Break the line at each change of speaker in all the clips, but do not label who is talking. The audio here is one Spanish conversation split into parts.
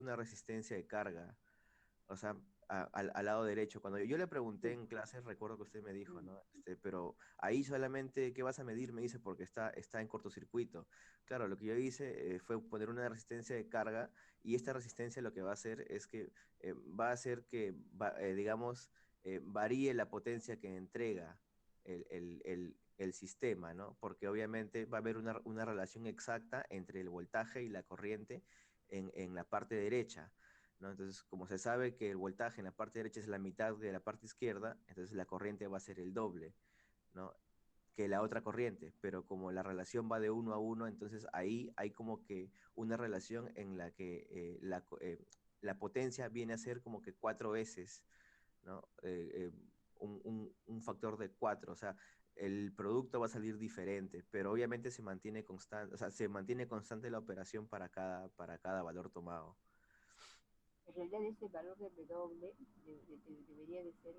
una resistencia de carga, o sea, al lado derecho. Cuando yo le pregunté en clases, recuerdo que usted me dijo, ¿no? Pero ahí solamente, ¿qué vas a medir? Me dice, porque está en cortocircuito. Claro, lo que yo hice fue poner una resistencia de carga y esta resistencia lo que va a hacer es que va a hacer que, digamos, varíe la potencia que entrega el sistema, ¿no? Porque obviamente va a haber una relación exacta entre el voltaje y la corriente en la parte derecha. ¿No? Entonces, como se sabe que el voltaje en la parte derecha es la mitad de la parte izquierda, entonces la corriente va a ser el doble, ¿no? Que la otra corriente, pero como la relación va de 1 a 1, entonces ahí hay como que una relación en la que la potencia viene a ser como que 4 veces, ¿no? Un factor de 4, o sea, el producto va a salir diferente, pero obviamente se mantiene constante, o sea, se mantiene constante la operación para cada valor tomado.
En realidad ese valor del W debería de ser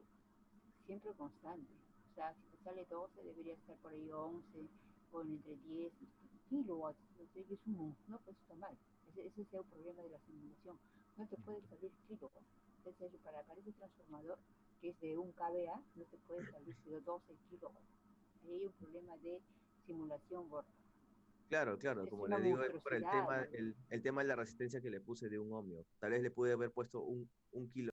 siempre constante. O sea, si te sale 12, debería estar por ahí 11 o entre 10 kilowatts. Entonces es no, pues está mal. Ese es el problema de la simulación. No te puede salir kilowatts. Entonces, para ese transformador, que es de 1 kVA, no te puede salir de 12 kilowatts. Ahí hay un problema de simulación, Borja.
Claro, claro,
Es
como
una
le digo, es por el
monstruosidad.
tema, el tema de la resistencia que le puse de un ohmio. Tal vez le pude haber puesto un kilo.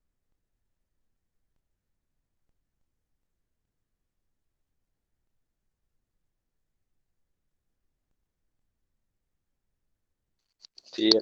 Sí, ya.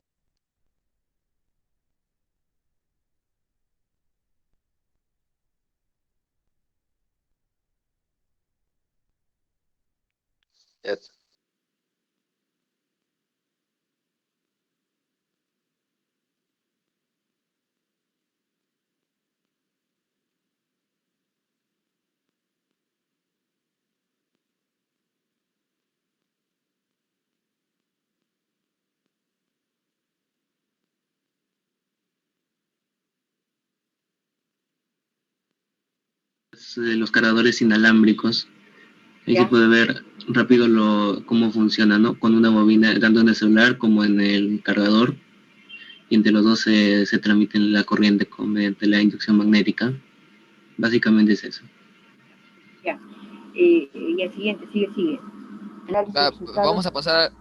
Los cargadores inalámbricos. Ahí se
¿Ya?
puede ver rápido cómo funciona, ¿no? Con una bobina, tanto en el celular como en el cargador, y entre los dos se transmite la corriente mediante la inducción magnética. Básicamente es eso.
Ya. Y el siguiente, sigue. Análisis de resultados.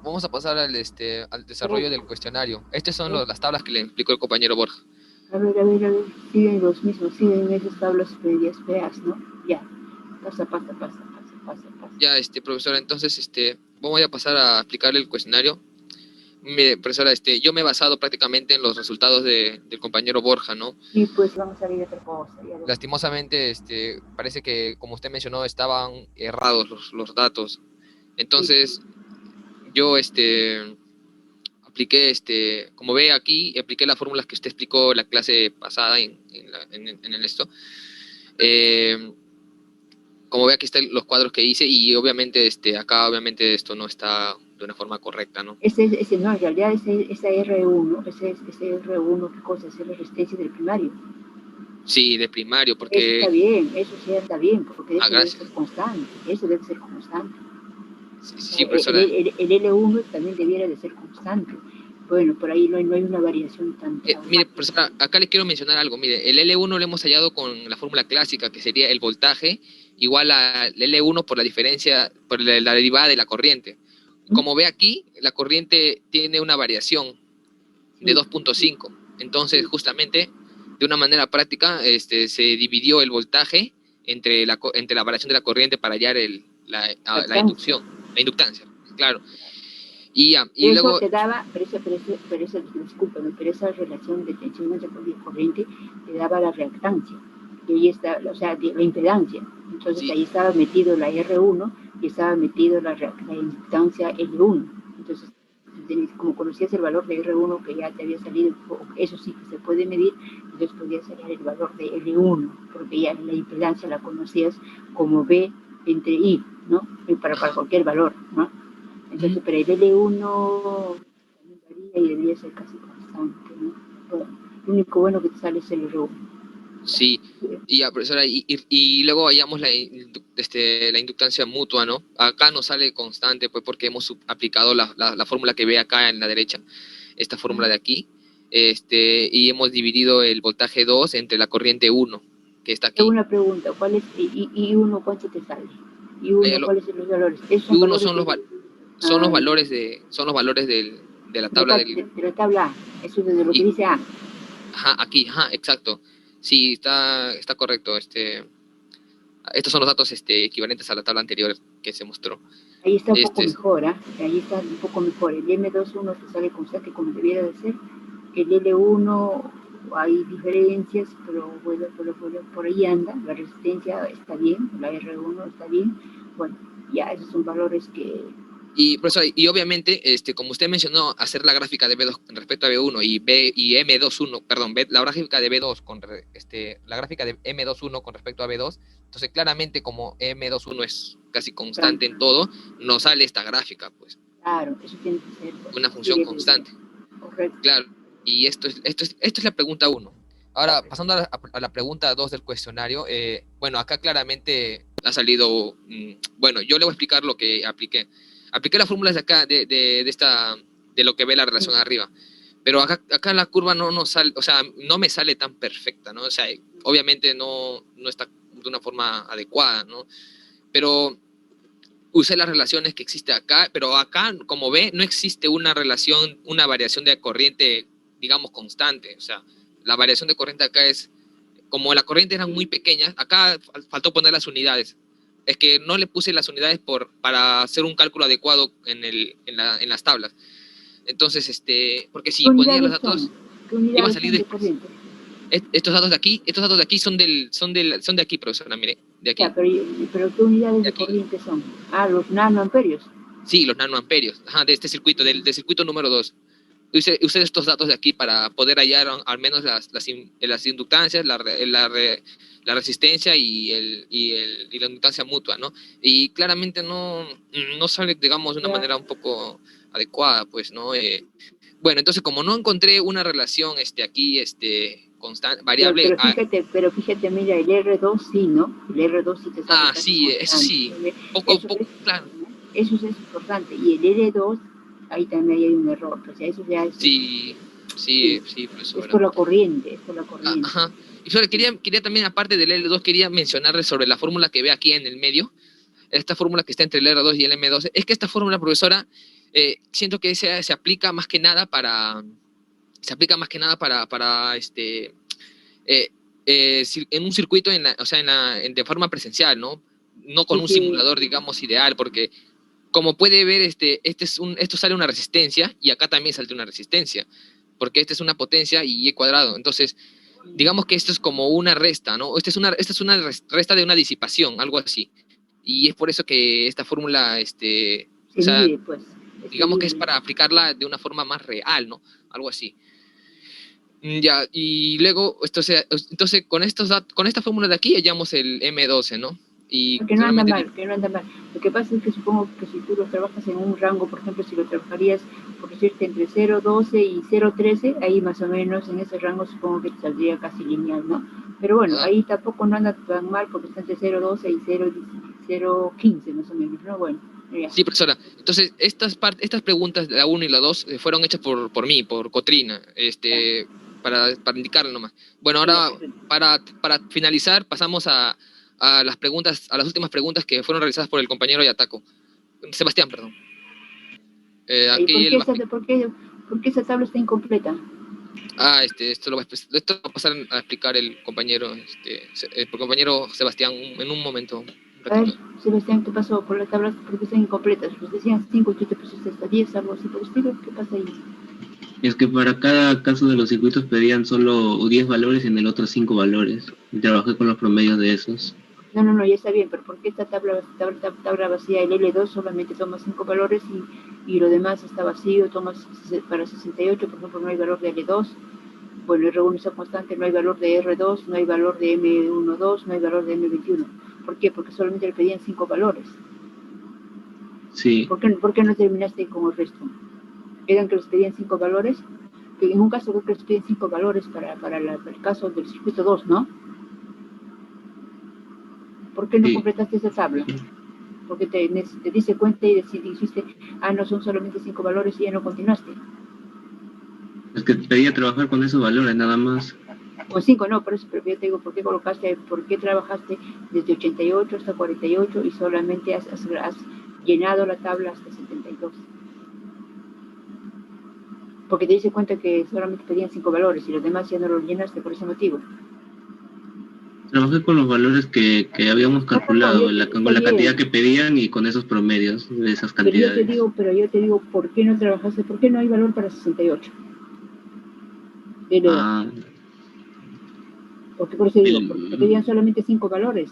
Vamos a pasar al
Pero,
desarrollo del cuestionario. Estas son
eh,
las tablas que le explicó el compañero Borja.
a ver, siguen los mismos, siguen esas tablas medias feas, ¿no? Ya, pasa.
Ya, profesora, entonces, voy a pasar a explicarle el cuestionario. Mire, profesora, yo me he basado prácticamente en los resultados del compañero Borja, ¿no?
Sí, pues vamos a ver otra cosa, ya ves.
Lastimosamente, parece que, como usted mencionó, estaban errados los datos.
Sí,
Entonces, yo, apliqué, como ve aquí, apliqué las fórmulas que usted explicó la clase pasada en el esto. Eh, Como ve, aquí están los cuadros que hice y obviamente, acá obviamente esto no está de una forma correcta, ¿no?
ese no, en realidad ese R1, ese R1, ¿qué cosa? Es la resistencia del primario.
Sí, de primario,
Eso
porque...
está bien, eso sí está bien, porque
Ah,
eso debe ser
gracias.
constante, eso debe ser constante.
Sí, sí, sí, profesora.
El L1 también debiera de ser constante. Bueno, por ahí no hay una variación tan
Mire,
traumática.
profesora, acá le quiero mencionar algo. Mire, el L1 lo hemos hallado con la fórmula clásica, que sería el voltaje igual al L1 por la diferencia, por la derivada de la corriente.
¿Mm?
Como ve aquí, la corriente tiene una variación de
Sí,
2.5. Entonces,
sí,
justamente, de una manera práctica, se dividió el voltaje entre la variación de la corriente para hallar la
lactancia.
inducción, la inductancia, claro. Y
Eso
luego,
te daba, discúlpame, pero esa relación de tensión entre corriente te daba la reactancia. Y ahí está, o sea, la impedancia. Entonces
sí,
ahí estaba metido la R1 y estaba metido la inductancia L1. Entonces, como conocías el valor de R1 que ya te había salido, eso sí que se puede medir, entonces podías sacar el valor de L1, porque ya la impedancia la conocías como B entre I, ¿no? Para cualquier valor, ¿no? Entonces, pero el L1 también varía y debería ser casi constante, ¿no? Bueno, lo único bueno que te sale es el R1.
sí. Y ya, profesora, y luego hallamos la inductancia mutua, ¿no? Acá nos sale constante, pues, porque hemos aplicado la fórmula que ve acá en la derecha, esta fórmula de aquí. y hemos dividido el voltaje 2 entre la corriente 1, que está aquí.
Tengo una pregunta, ¿cuál es I1 cuánto te sale? ¿I1 cuáles son los valores?
I1 son los valores de la tabla
de la tabla A, eso es de lo que dice A.
Ajá, aquí, ajá, exacto. Sí, está correcto. Estos son los datos equivalentes a la tabla anterior que se mostró.
Ahí está un poco mejor, ahí está un poco mejor. El M21 te sale constante como debiera de ser. El L1 hay diferencias, pero bueno, por ahí anda. La resistencia está bien, la R1 está bien. Bueno, ya esos son valores que...
Y, profesor, y obviamente, como usted mencionó, hacer la gráfica de B2 respecto a B1 y M21, perdón, la gráfica de B2 la gráfica de M21 con respecto a B2, entonces claramente como M21 es casi constante en todo, nos sale esta gráfica, pues.
Claro, eso tiene que ser pues,
una función constante.
Correcto.
Claro, y esto es la pregunta 1. Ahora, pasando a la pregunta 2 del cuestionario, bueno, acá claramente ha salido, bueno, yo le voy a explicar lo que apliqué. Apliqué las fórmulas de acá, de lo que ve la relación arriba. Pero acá la curva no sale, o sea, no me sale tan perfecta, ¿no? O sea, obviamente no está de una forma adecuada, ¿no? Pero usé las relaciones que existe acá, pero acá, como ve, no existe una relación, una variación de corriente, digamos, constante. O sea, la variación de corriente acá es, como las corrientes eran muy pequeñas, acá faltó poner las unidades. Es que no le puse las unidades para hacer un cálculo adecuado en las tablas. Entonces, porque si ponía los datos, iba a salir de corriente. Estos datos de aquí son de aquí, profesora, mire, de aquí.
Ya, pero ¿qué unidades de corriente son? Ah, los nanoamperios.
Sí, los nanoamperios, de este circuito, del circuito número 2. Usé estos datos de aquí para poder hallar al menos las inductancias, la resistencia y la inductancia mutua, ¿no? Y claramente no sale, digamos, de una manera un poco adecuada, pues, ¿no? Bueno, entonces, como no encontré una relación aquí, constante, variable...
Pero fíjate, mira, el R2 sí, ¿no? El R2 sí te sale
sí, eso sí. Poco, claro.
Eso es importante. Y el R2, ahí también hay un error. O sea, eso ya es...
Sí, profesora.
Es por la corriente,
Ajá. Y profesora, quería también, aparte del L2, quería mencionarle sobre la fórmula que ve aquí en el medio. Esta fórmula que está entre el R2 y el M12. Es que esta fórmula, profesora, siento que se aplica más que nada para... en un circuito, de forma presencial, ¿no? No con un simulador, digamos, ideal, porque como puede ver, esto sale una resistencia y acá también sale una resistencia, porque esta es una potencia y E cuadrado. Entonces, digamos que esto es como una resta, ¿no? Esta es una resta de una disipación, algo así. Y es por eso que esta fórmula,
pues,
digamos que es para aplicarla de una forma más real, ¿no? Algo así. Ya, y luego, entonces con esta fórmula de aquí hallamos el M12, ¿no? Y
que no anda mal. Lo que pasa es que supongo que si tú lo trabajas en un rango, por ejemplo, si lo trabajarías, por decirte, entre 0,12 y 0,13, ahí más o menos en ese rango supongo que te saldría casi lineal, ¿no? Pero bueno, ahí tampoco no anda tan mal porque está entre 0,12 y 0,15 más o menos, ¿no? Bueno. Ya.
Sí, profesora. Entonces, estas preguntas, la 1 y la 2, fueron hechas por mí, por Cotrina, para indicarle nomás. Bueno, ahora, para finalizar, pasamos a las preguntas, a las últimas preguntas que fueron realizadas por el compañero Yataco. Sebastián, perdón.
¿Por qué esa tabla está incompleta?
Esto va a pasar a explicar el compañero Sebastián en un momento.
A ver, Sebastián, ¿qué pasó con las tablas? Porque están incompletas. Pues decían 5 y tú te pusiste hasta 10, algo así por el estilo. ¿Qué pasa ahí?
Es que para cada caso de los circuitos pedían solo 10 valores y en el otro 5 valores. Y trabajé con los promedios de esos.
No, ya está bien, pero ¿por qué esta tabla vacía, el L2 solamente toma 5 valores y lo demás está vacío? Tomas para 68, por ejemplo, no hay valor de L2. Bueno, R1 está constante, no hay valor de R2, no hay valor de M12, no hay valor de M21. ¿Por qué? Porque solamente le pedían 5 valores.
Sí.
¿Por qué no terminaste con el resto? ¿Eran que les pedían 5 valores? Que en un caso creo que les piden 5 valores para el caso del circuito 2, ¿no? ¿Por qué no completaste esa tabla? Porque te diste cuenta y dijiste, no, son solamente 5 valores y ya no continuaste.
que pedía trabajar con esos valores nada más.
O 5, no, por eso, pero yo te digo, ¿por qué trabajaste desde 88 hasta 48 y solamente has llenado la tabla hasta 72? Porque te dice cuenta que solamente pedían 5 valores y los demás ya no los llenaste por ese motivo.
Trabajé con los valores que habíamos calculado, con la cantidad que pedían y con esos promedios de esas cantidades.
Pero yo te digo, ¿por qué no trabajaste? ¿Por qué no hay valor para 68? Porque por eso digo, porque te pedían solamente 5 valores.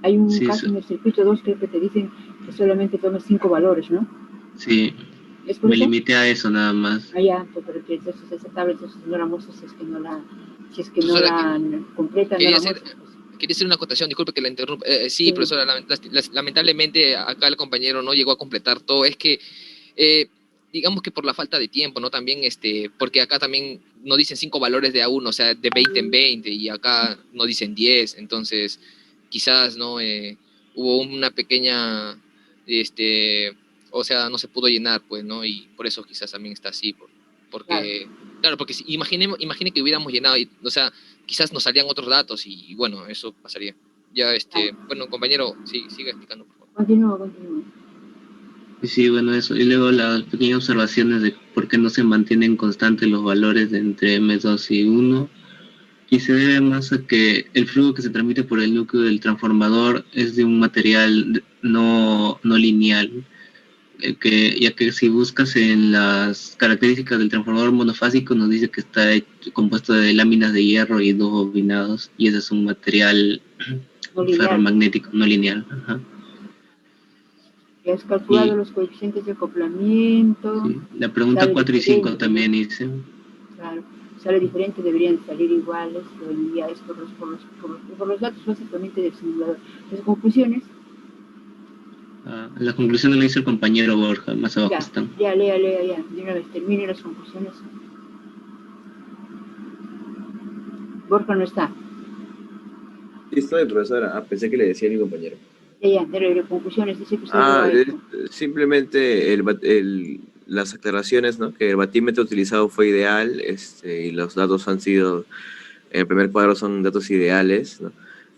Hay un caso en el circuito 2 creo que te dicen que solamente tomas 5 valores, ¿no?
Sí, me limité a eso nada más.
Ah, ya, pues, pero que entonces esa tabla entonces no la muestras si es que no la completa, no la muestras.
Quería hacer una acotación, disculpe que la interrumpa. Sí, profesora, lamentablemente acá el compañero no llegó a completar todo. Es que, digamos que por la falta de tiempo, ¿no? También, porque acá también no dicen 5 valores de A1, o sea, de 20 en 20, y acá no dicen 10, entonces quizás, ¿no? Hubo una pequeña, o sea, no se pudo llenar, pues, ¿no? Y por eso quizás también está así, porque, claro, porque si, imagine que hubiéramos llenado, o sea, quizás nos salían otros datos y bueno, eso pasaría. Ya, bueno, compañero, sí, siga explicando, por favor.
Continúa.
Sí, bueno, eso. Y luego las pequeñas observaciones de por qué no se mantienen constantes los valores de entre M2 y 1. Y se debe más a que el flujo que se transmite por el núcleo del transformador es de un material no lineal. Ya que si buscas en las características del transformador monofásico nos dice que está compuesto de láminas de hierro y 2 bobinados, y ese es un material ferromagnético no lineal. Ajá.
¿Ya has calculado los coeficientes de acoplamiento?
Sí. La pregunta 4 y 5 también hice.
Claro, sale diferente, deberían salir iguales, pero ya es por los datos básicamente del simulador. Las conclusiones.
Las conclusiones la hizo el compañero Borja, más abajo están.
Ya, lea, de una vez, termine las conclusiones. Borja no está.
Sí, estoy, profesora. Pensé que le decía a mi compañero.
Ya, de conclusiones, dice que usted
simplemente las aclaraciones, ¿no? Que el batímetro utilizado fue ideal, y los datos han sido, en el primer cuadro son datos ideales, ¿no?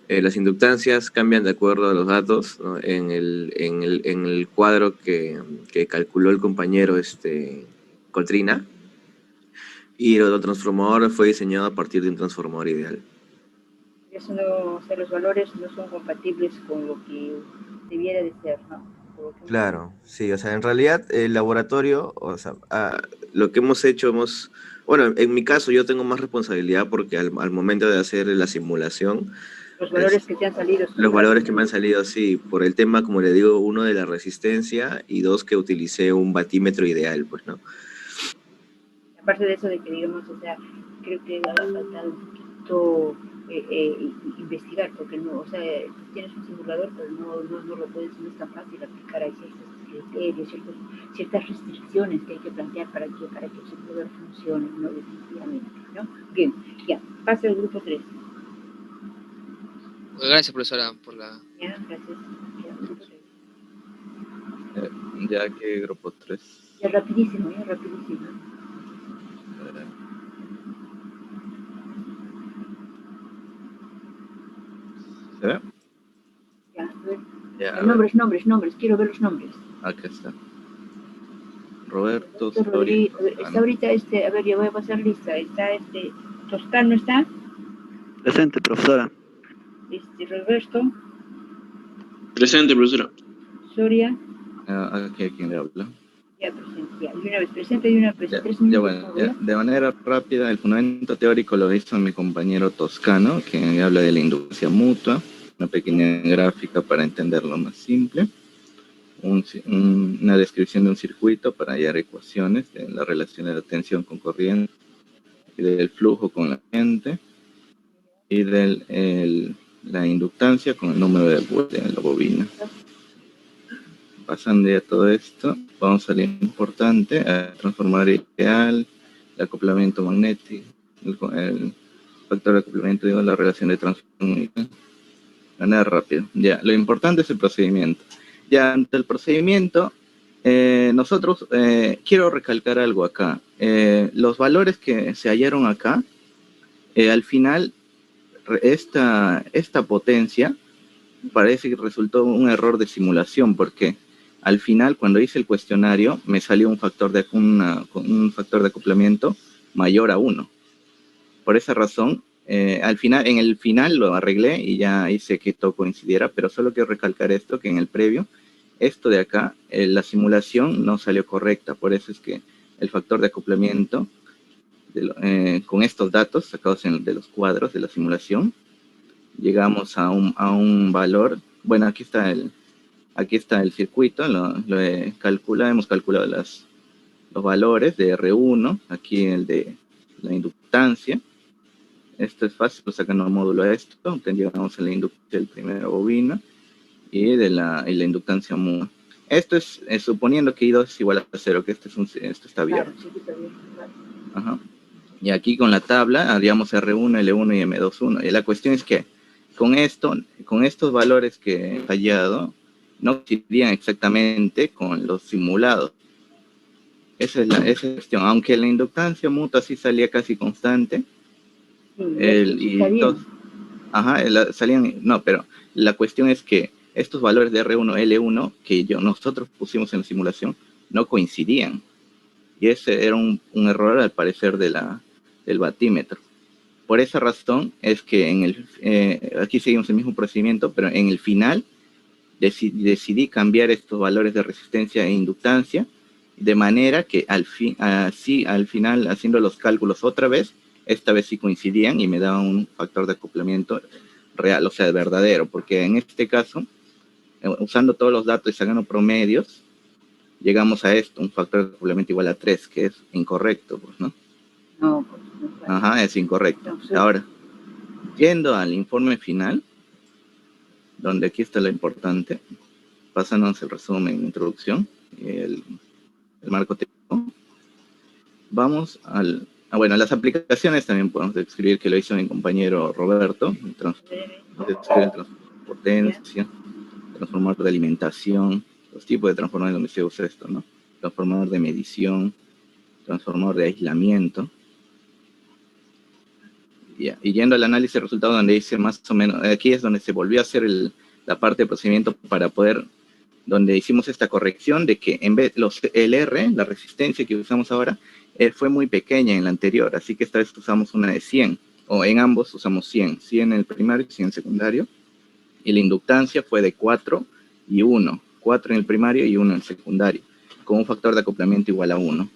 Las inductancias cambian de acuerdo a los datos, ¿no? En el cuadro que calculó el compañero Coltrina, y el transformador fue diseñado a partir de un transformador ideal.
Eso no, o sea, los valores no son compatibles con lo que debiera de ser, ¿no?
Claro, sí, o sea, en realidad el laboratorio, o sea, lo que hemos hecho, bueno, en mi caso yo tengo más responsabilidad porque al momento de hacer la simulación,
los valores que te han salido.
Los valores que me han salido, sí, por el tema, como le digo, 1 de la resistencia y 2 que utilicé un batímetro ideal, pues, ¿no?
Aparte de eso de que, digamos, o sea, creo que ha faltado un poquito investigar, porque no, o sea, tienes un simulador, pero no lo puedes, no es tan fácil aplicar. Hay ciertos criterios, ciertas restricciones que hay que plantear para que el simulador funcione, ¿no? Definitivamente, ¿no? Bien, ya, pasa al grupo 3.
Gracias, profesora, por la...
Ya, gracias.
Ya que grupo 3.
Ya, rapidísimo.
¿Se ve?
Ya, a ver.
Ya,
Nombres, quiero ver los nombres.
Aquí está. Roberto
Rodríguez. Está ahorita a ver, yo voy a pasar lista. Está Toscano, ¿está?
Presente, profesora.
Roberto.
Presente, profesora.
Soria.
Aquí a quién le habla.
Ya, presente, ya. Y una vez presente y una vez presente.
Ya, bueno, ya. De manera rápida, el fundamento teórico lo hizo mi compañero Toscano, que habla de la inducción mutua, una pequeña gráfica para entenderlo más simple, una descripción de un circuito para hallar ecuaciones de la relación de la tensión con corriente y del flujo con la corriente y de la inductancia con el número de vueltas en la bobina. Pasando ya todo esto, vamos a lo importante, a transformar ideal, el acoplamiento magnético, el factor de acoplamiento, digo, la relación de transformación, de manera rápida. Ya, lo importante es el procedimiento. Ya ante el procedimiento, nosotros, quiero recalcar algo acá. Los valores que se hallaron acá, al final, esta potencia parece que resultó un error de simulación, porque al final, cuando hice el cuestionario, me salió un factor de acoplamiento mayor a 1. Por esa razón, en el final lo arreglé y ya hice que todo coincidiera, pero solo quiero recalcar esto, que en el previo, esto de acá, la simulación no salió correcta, por eso es que el factor de acoplamiento, con estos datos sacados de los cuadros de la simulación, llegamos a un valor. Bueno, aquí está el circuito, hemos calculado los valores de R1, aquí el de la inductancia. Esto es fácil, pues sacando el módulo a esto, llegamos a la inductancia del primera bobina y de la inductancia muda. Esto es suponiendo que I2 es igual a 0, que esto está abierto.
Claro, sí, está bien, claro.
Ajá. Y aquí con la tabla haríamos R1, L1 y M21. Y la cuestión es que con estos valores que he hallado, no coincidían exactamente con los simulados. Esa es la cuestión. Aunque la inductancia mutua sí salía casi constante.
Sí, está bien.
No, pero la cuestión es que estos valores de R1, L1 que nosotros pusimos en la simulación no coincidían. Y ese era un error al parecer del batímetro. Por esa razón es que aquí seguimos el mismo procedimiento, pero en el final decidí cambiar estos valores de resistencia e inductancia, de manera que al final, haciendo los cálculos otra vez, esta vez sí coincidían y me daban un factor de acoplamiento real, o sea, verdadero, porque en este caso, usando todos los datos y sacando promedios, llegamos a esto, un factor de acoplamiento igual a 3, que es incorrecto, pues, ¿no?
No, pues no.
Ajá, es incorrecto. Ahora, yendo al informe final, donde aquí está lo importante, pasándonos el resumen, introducción, el marco teórico, vamos bueno, las aplicaciones también podemos describir, que lo hizo mi compañero Roberto, describe el transformador de potencia, transformador de alimentación, los tipos de transformadores donde se usa esto, ¿no? Transformador de medición, transformador de aislamiento. Y yendo al análisis de resultados, donde dice más o menos, aquí es donde se volvió a hacer la parte de procedimiento para poder, donde hicimos esta corrección de que en vez el R, la resistencia que usamos ahora, fue muy pequeña en la anterior, así que esta vez usamos una de 100, o en ambos usamos 100 en el primario y 100 en el secundario, y la inductancia fue de 4 y 1, 4 en el primario y 1 en el secundario, con un factor de acoplamiento igual a 1.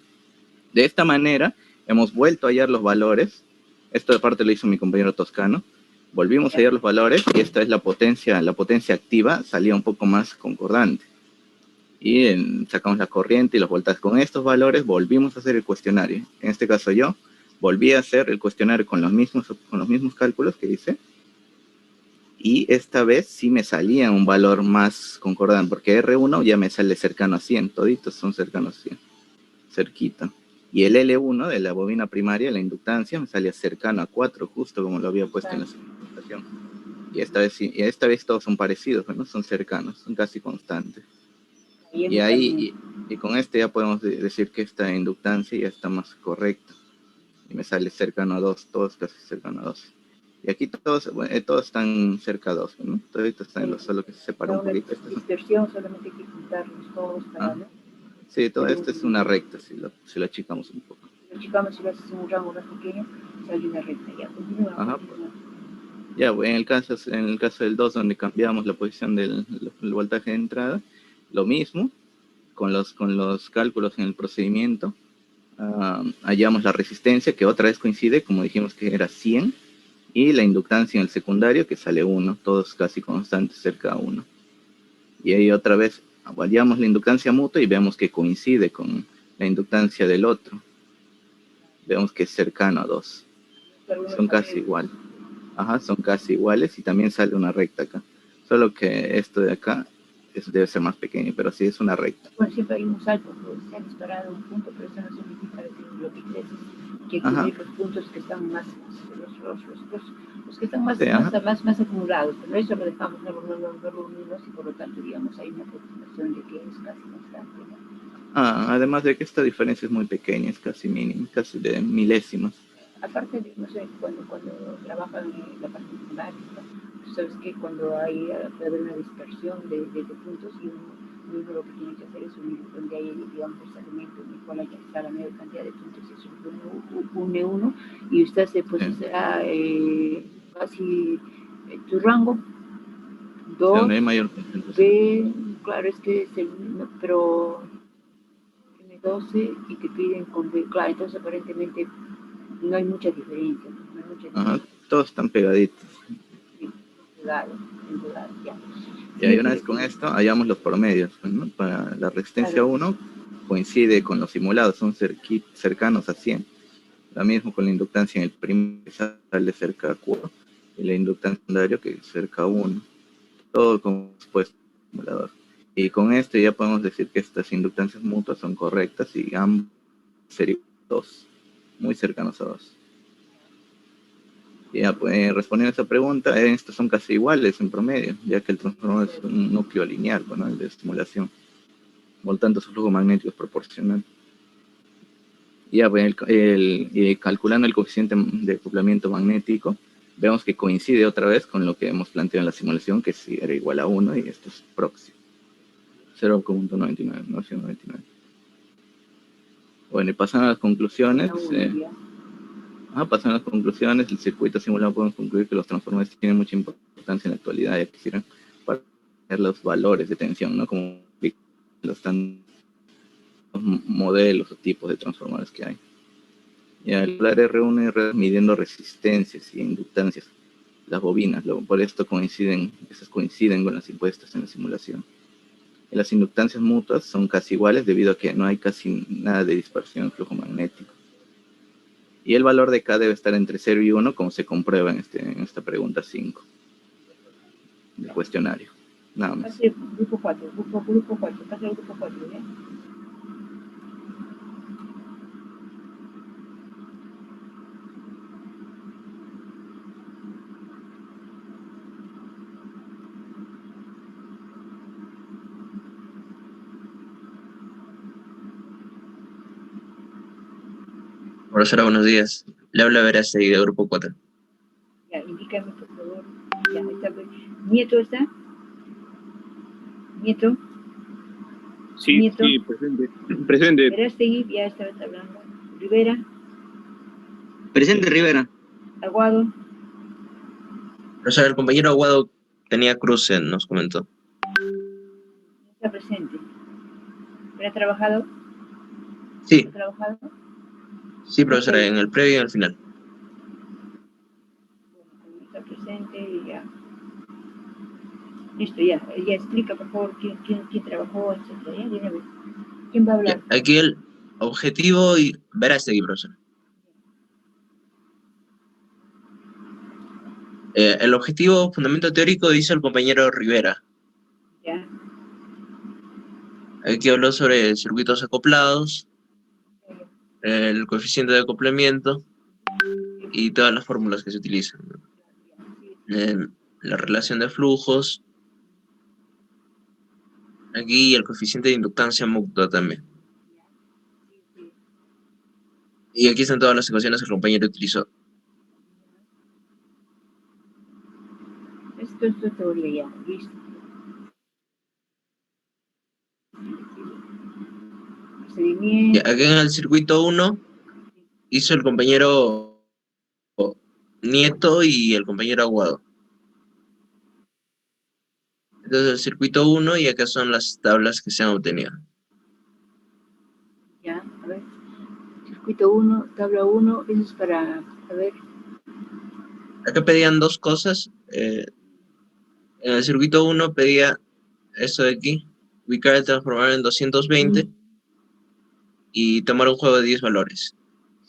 De esta manera, hemos vuelto a hallar los valores. Esto de parte lo hizo mi compañero Toscano. Volvimos a hallar los valores y esta es la potencia activa, salía un poco más concordante. Y sacamos la corriente y los voltajes. Con estos valores volvimos a hacer el cuestionario. En este caso yo volví a hacer el cuestionario con los mismos cálculos que hice. Y esta vez sí me salía un valor más concordante, porque R1 ya me sale cercano a 100, toditos son cercanos a 100, cerquita. Y el L1 de la bobina primaria, la inductancia, me salía cercano a 4, justo como lo había puesto en la simulación. Y esta vez todos son parecidos, ¿no? Son cercanos, son casi constantes. Y con este ya podemos decir que esta inductancia ya está más correcta. Y me sale cercano a 2, todos casi cercano a 2. Y aquí todos están cerca a 2, ¿no? Todos están solo que se separa un poquito.
Dispersión, solamente hay que juntarlos todos para ver.
Sí, todo esto es una recta, si lo achicamos un poco.
Si lo achicamos, si lo haces en un rango más pequeño, sale una recta. Ya, continúa.
Ajá, pues. Ya, en el caso del 2, donde cambiamos la posición del voltaje de entrada, lo mismo, con los cálculos en el procedimiento, hallamos la resistencia, que otra vez coincide, como dijimos que era 100, y la inductancia en el secundario, que sale 1, todos casi constantes, cerca a 1. Y ahí otra vez hallamos la inductancia mutua y vemos que coincide con la inductancia del otro. Vemos que es cercano a 2. Son casi iguales. Ajá, son casi iguales y también sale una recta acá. Solo que esto de acá debe ser más pequeño, pero sí es una recta.
Bueno, siempre hay un salto, se ha disparado un punto, pero eso no significa que lo que crees es que hay que ver los puntos que están más, los que están más acumulados, pero eso lo dejamos, no lo unimos y por lo tanto, digamos, hay una aproximación de que es casi constante, ¿no?
Además de que esta diferencia es muy pequeña, es casi mínima, casi de milésimas.
Aparte de, no sé, cuando trabajan en la parte matemática, tú sabes que cuando puede haber una dispersión de puntos y uno lo que tiene que hacer es unir donde hay, digamos, ese elemento en el cual está la mayor cantidad de puntos, y eso une uno, y usted pues será casi tu rango,
Donde
2,
hay mayor concentración.
B, claro, es que pero M12 y te piden con B, claro, entonces aparentemente no hay mucha diferencia. No hay mucha diferencia.
Todos están pegaditos.
Sí, pegados, ya.
Y ahí una vez con esto, hallamos los promedios, ¿no? Para la resistencia
Claro.
1 coincide con los simulados, son cercanos a 100. Lo mismo con la inductancia en el primer que sale cerca a 4 y la inductancia secundaria que es cerca a 1. Todo compuesto simulador. Y con esto ya podemos decir que estas inductancias mutuas son correctas y ambos serían 2, muy cercanos a 2. Ya, pues respondiendo a esta pregunta, estos son casi iguales en promedio, ya que el transformador es un núcleo lineal, bueno, el de estimulación. Por lo tanto, su flujo magnético es proporcional. Ya, pues, calculando el coeficiente de acoplamiento magnético, vemos que coincide otra vez con lo que hemos planteado en la simulación, que sí era igual a 1 y esto es próximo. 0.99. Bueno, y pasando a las conclusiones, el circuito simulado podemos concluir que los transformadores tienen mucha importancia en la actualidad, ya que sirven para tener los valores de tensión, ¿no? Como los modelos o tipos de transformadores que hay. Y al hablar R1 y R2 midiendo resistencias y inductancias, las bobinas, por esto esas coinciden con las impuestas en la simulación. Y las inductancias mutuas son casi iguales debido a que no hay casi nada de dispersión en flujo magnético. Y el valor de K debe estar entre 0 y 1, como se comprueba en esta pregunta 5 del cuestionario. Nada más.
Grupo 4, pasa el grupo 4, ¿ya?
Profesora, buenos días. Le habla Verástegui de Grupo 4.
Ya, indícame, por favor. Ya, está. ¿Nieto está? ¿Nieto?
Sí,
¿Nieto?
sí, presente.
Verástegui, ya estabas hablando. Rivera.
Presente, Rivera.
Aguado.
Profesora, el compañero Aguado tenía cruce, nos comentó.
No está presente. ¿Pero ha trabajado?
Sí.
¿Ha trabajado?
Sí, profesora, en el previo y en el final.
Bueno, está presente y ya. Listo, ya explica, por favor, quién trabajó, etcétera. Ya, dime, ¿quién va a hablar?
Ya, aquí el objetivo y Verástegui, profesora. El objetivo, fundamento teórico, dice el compañero Rivera.
Ya.
Aquí habló sobre circuitos acoplados, el coeficiente de acoplamiento y todas las fórmulas que se utilizan. La relación de flujos. Aquí el coeficiente de inductancia mutua también. Y aquí están todas las ecuaciones que el compañero utilizó.
Esto es tu teoría ya, listo.
Y aquí en el circuito 1 hizo el compañero Nieto y el compañero Aguado. Entonces el circuito 1 y acá son las tablas que se han obtenido.
Ya, a ver. Circuito 1, tabla 1, eso es para, a ver.
Acá pedían dos cosas. En el circuito 1 pedía esto de aquí, ubicar el transformador en 220 y tomar un juego de 10 valores.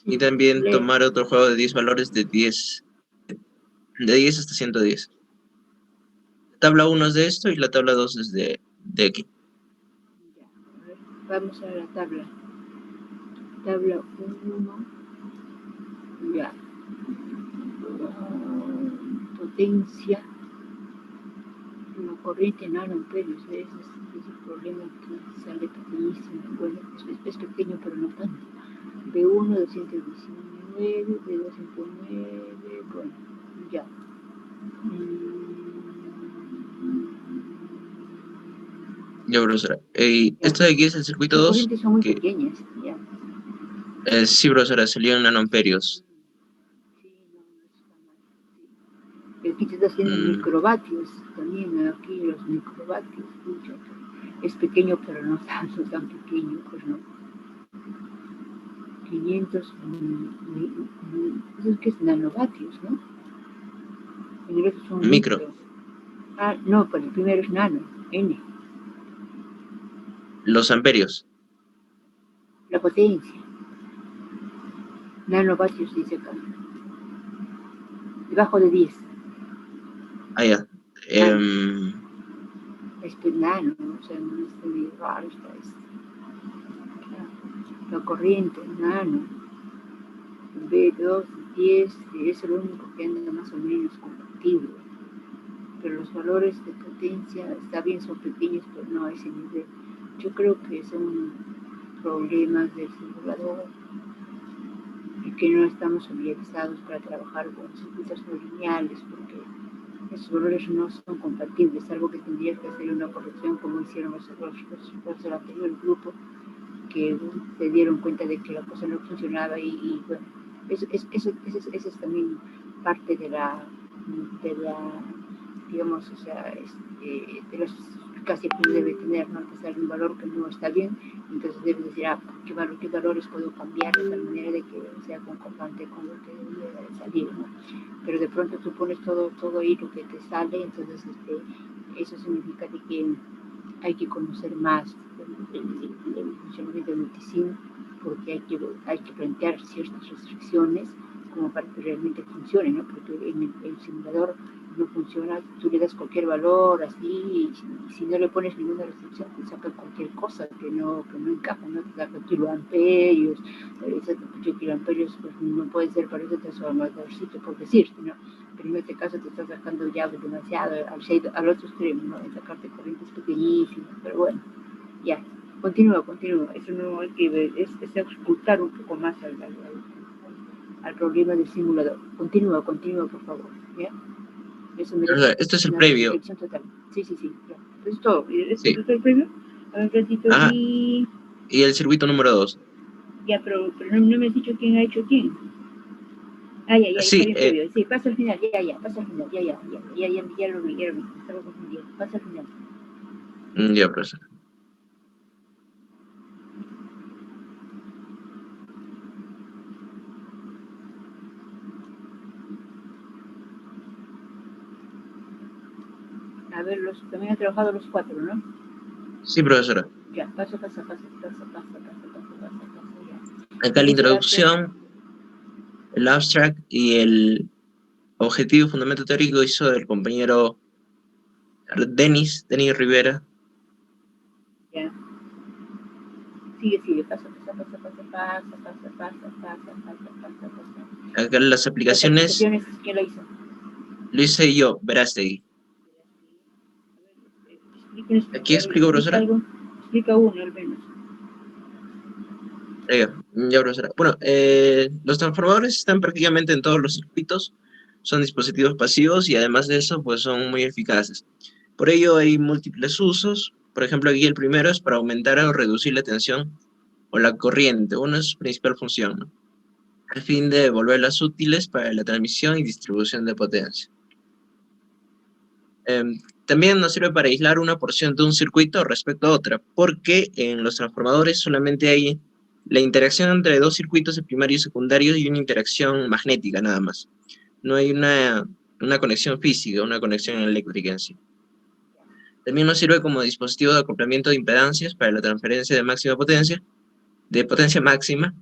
Y también tomar otro juego de 10 valores de 10 hasta 110. La tabla 1 es de esto y la tabla 2 es de aquí.
Ya, a ver, vamos a la tabla. Tabla 1, ya. Potencia, corriente en nanoamperios, ese es el problema que sale pequeñísimo. Bueno, es pequeño, pero no tanto. B1, 219, B209, bueno, ya.
Ya, profesora. Esto de aquí es el circuito
Las
2,
corrientes son muy
que
pequeñas, ya.
sí, profesora, salió en nanoamperios.
Sí, no, no está mal. Sí. Y aquí te está haciendo microvatios, también aquí los microvatios, pucha, es pequeño, pero no tan pequeño, pues no. 500, eso es que es nanovatios, ¿no? En el otro son
Micro.
micro. Ah, no, pues el primero es nano, N.
Los amperios.
La potencia. Nanovatios dice acá. Debajo de 10.
Ah, ya.
Es que nano, o sea, no es muy raro esta es. La corriente, nano. B2, 10, es el único que anda más o menos compatible. Pero los valores de potencia, está bien, son pequeños, pero no a ese nivel. Yo creo que son problemas del simulador y que no estamos familiarizados para trabajar con circuitos no lineales, porque esos valores no son compatibles, algo que tendría que hacer una corrección como hicieron los del anterior grupo, que se dieron cuenta de que la cosa no funcionaba y bueno, eso es también parte de la digamos, o sea, de las casi que uno debe tener, ¿no? Que sale un valor que no está bien, entonces debe decir, ¿qué valores puedo cambiar de tal manera de que sea concordante con lo que debería salir, ¿no? Pero de pronto tú pones todo ahí lo que te sale, entonces eso significa de que hay que conocer más el funcionamiento del multisim, porque hay que plantear ciertas restricciones como para que realmente funcione, ¿no? Porque en el simulador no funciona, tú le das cualquier valor así, y si no le pones ninguna restricción, te saca cualquier cosa que no encaja, ¿no? Te saca kiloamperios, kiloamperios pues no puede ser para ese transformadorcito, por decirte, ¿no? Pero en este caso te está sacando ya demasiado al otro extremo, ¿no? En sacarte corrientes pequeñísimas, pero bueno, ya, continúa, eso no hay que ver, es ocultar un poco más al problema del simulador. Continúa, por favor, ¿ya? Eso merece
Esto es el
una
previo.
reflexión total. Sí, ya. Eso es todo. ¿Esto
Sí.
es el previo? A ver, un ratito
Y el circuito número 2.
Ya, pero no me has dicho quién ha hecho quién. Ya,
Sí,
está bien previo. Sí, pasa al final, pasa al final, ya lo vi, estaba confundido. Pasa al final.
Ya, profesor.
A ver, también han trabajado los 4, ¿no?
Sí, profesora.
Ya, pasa, ya.
Acá la introducción, el abstract y el objetivo fundamento teórico hizo el compañero Denis Rivera.
Ya. Sigue, pasa.
Acá las aplicaciones
¿Quién lo hizo?
lo hice yo, Verástegui. Aquí explico, profesora.
Explica uno al menos.
Ya, profesora. Bueno, los transformadores están prácticamente en todos los circuitos, son dispositivos pasivos y además de eso, pues son muy eficaces. Por ello hay múltiples usos. Por ejemplo, aquí el primero es para aumentar o reducir la tensión o la corriente, una es su principal función, ¿no? Al fin de volverlas útiles para la transmisión y distribución de potencia. También nos sirve para aislar una porción de un circuito respecto a otra, porque en los transformadores solamente hay la interacción entre dos circuitos de primario y secundario y una interacción magnética nada más. No hay una conexión física, una conexión eléctrica en sí. También nos sirve como dispositivo de acoplamiento de impedancias para la transferencia de potencia máxima,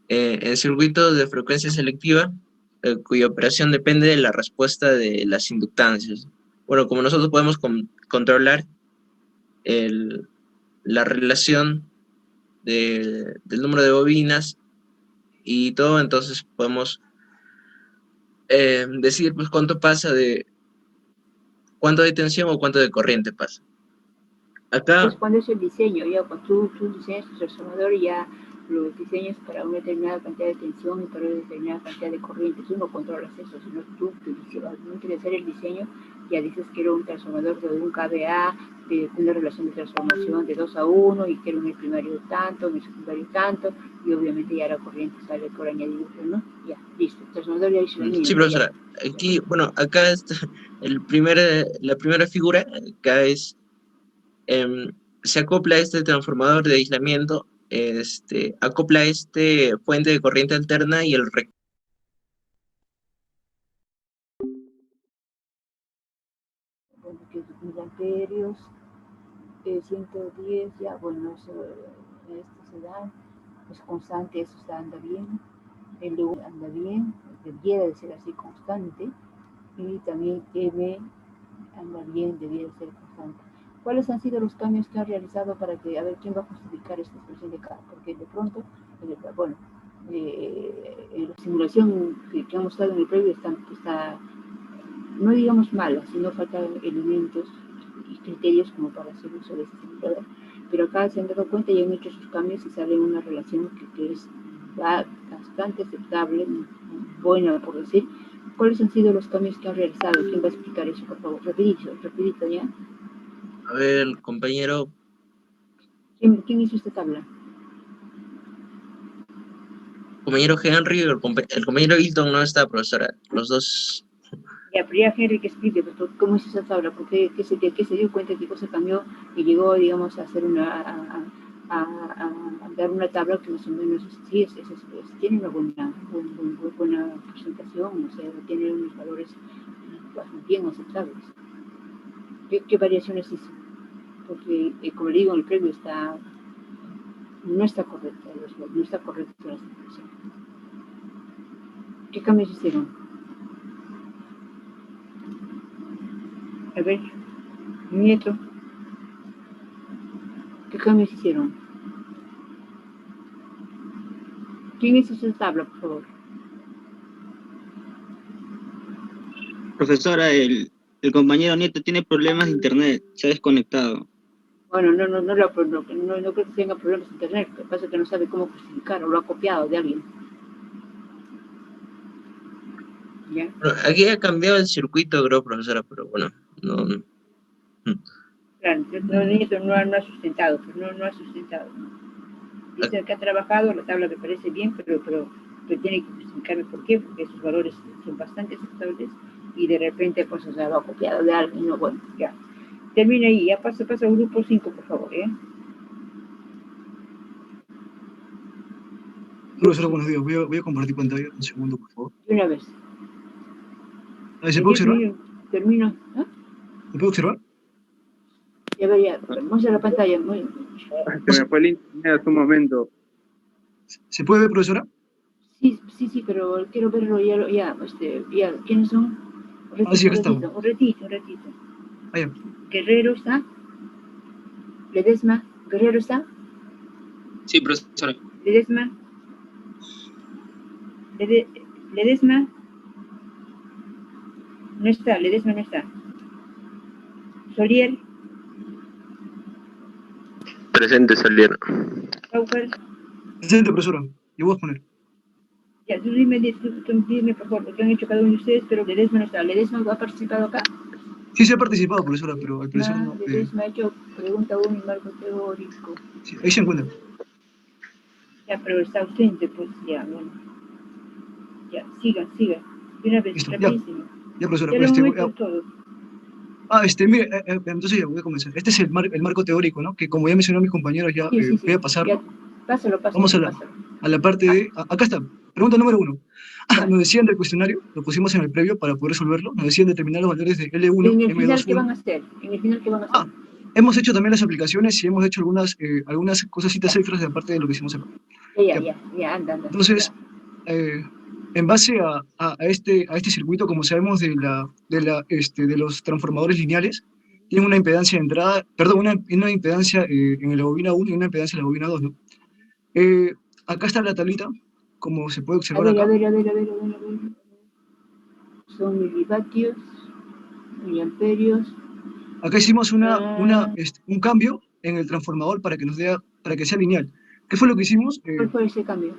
en circuitos de frecuencia selectiva, cuya operación depende de la respuesta de las inductancias. Bueno, como nosotros podemos controlar la relación del número de bobinas y todo, entonces podemos decir pues cuánto pasa de cuánto de tensión o cuánto de corriente pasa. Acá,
Es cuando es el diseño, ya cuando tú diseñas tu transformador, ya los diseños para una determinada cantidad de tensión y para una determinada cantidad de corriente. Tú no controlas eso, sino tú al momento de hacer el diseño ya dices quiero un transformador de un kVA, de una relación de transformación de 2:1 y quiero en el primario tanto, en el secundario tanto, y obviamente ya la corriente sale por añadidura, ¿no? Ya, listo. El transformador ya hizo la mínima.
sí, profesora, aquí, bueno, acá está la primera figura, acá es, se acopla este transformador de aislamiento, acopla este fuente de corriente alterna y el
Bueno, que es 1000 amperios, 110, ya, bueno, eso, esto se da, es constante, eso anda bien, el U anda bien, debiera de ser así constante, y también M anda bien, debiera ser constante. ¿Cuáles han sido los cambios que han realizado para que, a ver, quién va a justificar esta expresión de K? Porque de pronto, bueno, la simulación que han mostrado en el previo está no digamos mala, sino faltan elementos y criterios como para hacer uso de este simulador. Pero acá se han dado cuenta y han hecho sus cambios y sale una relación que es bastante aceptable, buena por decir. ¿Cuáles han sido los cambios que han realizado? ¿Quién va a explicar eso, por favor? Rapidito, ¿ya?
A ver, el compañero...
¿Quién hizo esta tabla?
Compañero Henry, el compañero Hilton no está, profesora. Los dos...
Ya, pero ya Henry que explique pues, cómo hizo esa tabla, porque qué se dio cuenta, qué cosa cambió y llegó, digamos, a hacer a dar una tabla que más o menos sí, tiene una buena presentación, o sea, tiene unos valores bien aceptables. ¿Qué variaciones hizo? Porque, como le digo, en el previo no está correcta la explicación. ¿Qué cambios hicieron? A ver, Nieto, ¿qué cambios hicieron? ¿Quién hizo esa tabla, por favor?
Profesora, el compañero Nieto tiene problemas de internet, se ha desconectado.
Bueno, no creo que tenga problemas de internet, lo que pasa es que no sabe cómo justificar o lo ha copiado de alguien. ¿Ya?
Bueno, aquí ha cambiado el circuito, creo, profesora, pero bueno, no...
Claro, no ha sustentado, pues no ha sustentado. Dice que ha trabajado, la tabla me parece bien, pero tiene que justificarme por qué, porque esos valores son bastante aceptables y de repente pues o sea, lo ha copiado de alguien, no, bueno, ya. Termina ahí, ya pasa al grupo 5, por favor, ¿eh?
Profesora, buenos días. Voy a compartir pantalla un segundo, por favor.
De una vez.
¿Se puede observar?
Termino. ¿Ah?
¿Se puede observar?
Ya vería, muestra la pantalla.
Se me fue el internet hace un momento.
¿Se puede ver, profesora?
Sí, pero quiero verlo ya, ¿quiénes son?
Sí, acá estamos.
Un ratito.
Allá.
Guerrero está. Ledesma, Guerrero está.
Sí, profesora.
Ledesma. Ledesma. No está, Ledesma no está. Solier.
Presente, Solier.
Saufer.
Presente, profesora. Yo voy a poner.
Ya, tú dime por favor, lo que han hecho cada uno de ustedes, pero Ledesma no está. ¿Ledesma ha participado acá?
Sí, se ha participado, profesora, pero al parecer no.
Ledesma ha hecho pregunta 1 y marco teórico.
Sí, ahí se encuentra.
Ya, pero está ausente, pues ya, bueno. Ya, siga. De una vez,
Listo,
rapidísimo.
Ya, profesora.
Ya lo hemos hecho todo.
Mire, entonces ya voy a comenzar. Este es el marco teórico, ¿no? Que como ya mencionaron mis compañeros, ya
Sí.
voy a pasarlo.
Pásalo.
Vamos a la parte de... Acá está, pregunta número 1. Nos decían del cuestionario, lo pusimos en el previo para poder resolverlo, nos decían determinar los valores de L1,
en el final,
M2,
¿qué van a hacer?
Hemos hecho también las aplicaciones y hemos hecho algunas cosasitas extras de aparte de lo que hicimos acá.
Ya, anda.
Entonces, en base a este circuito, como sabemos de los transformadores lineales, tiene una impedancia de entrada, una impedancia en la bobina 1 y una impedancia en la bobina 2, ¿no? Acá está la tablita, como se puede observar acá.
A ver. Son milivatios. miliamperios.
Acá hicimos
Ah,
un cambio en el transformador para que sea lineal. ¿Qué fue lo que hicimos?
¿cuál fue ese cambio?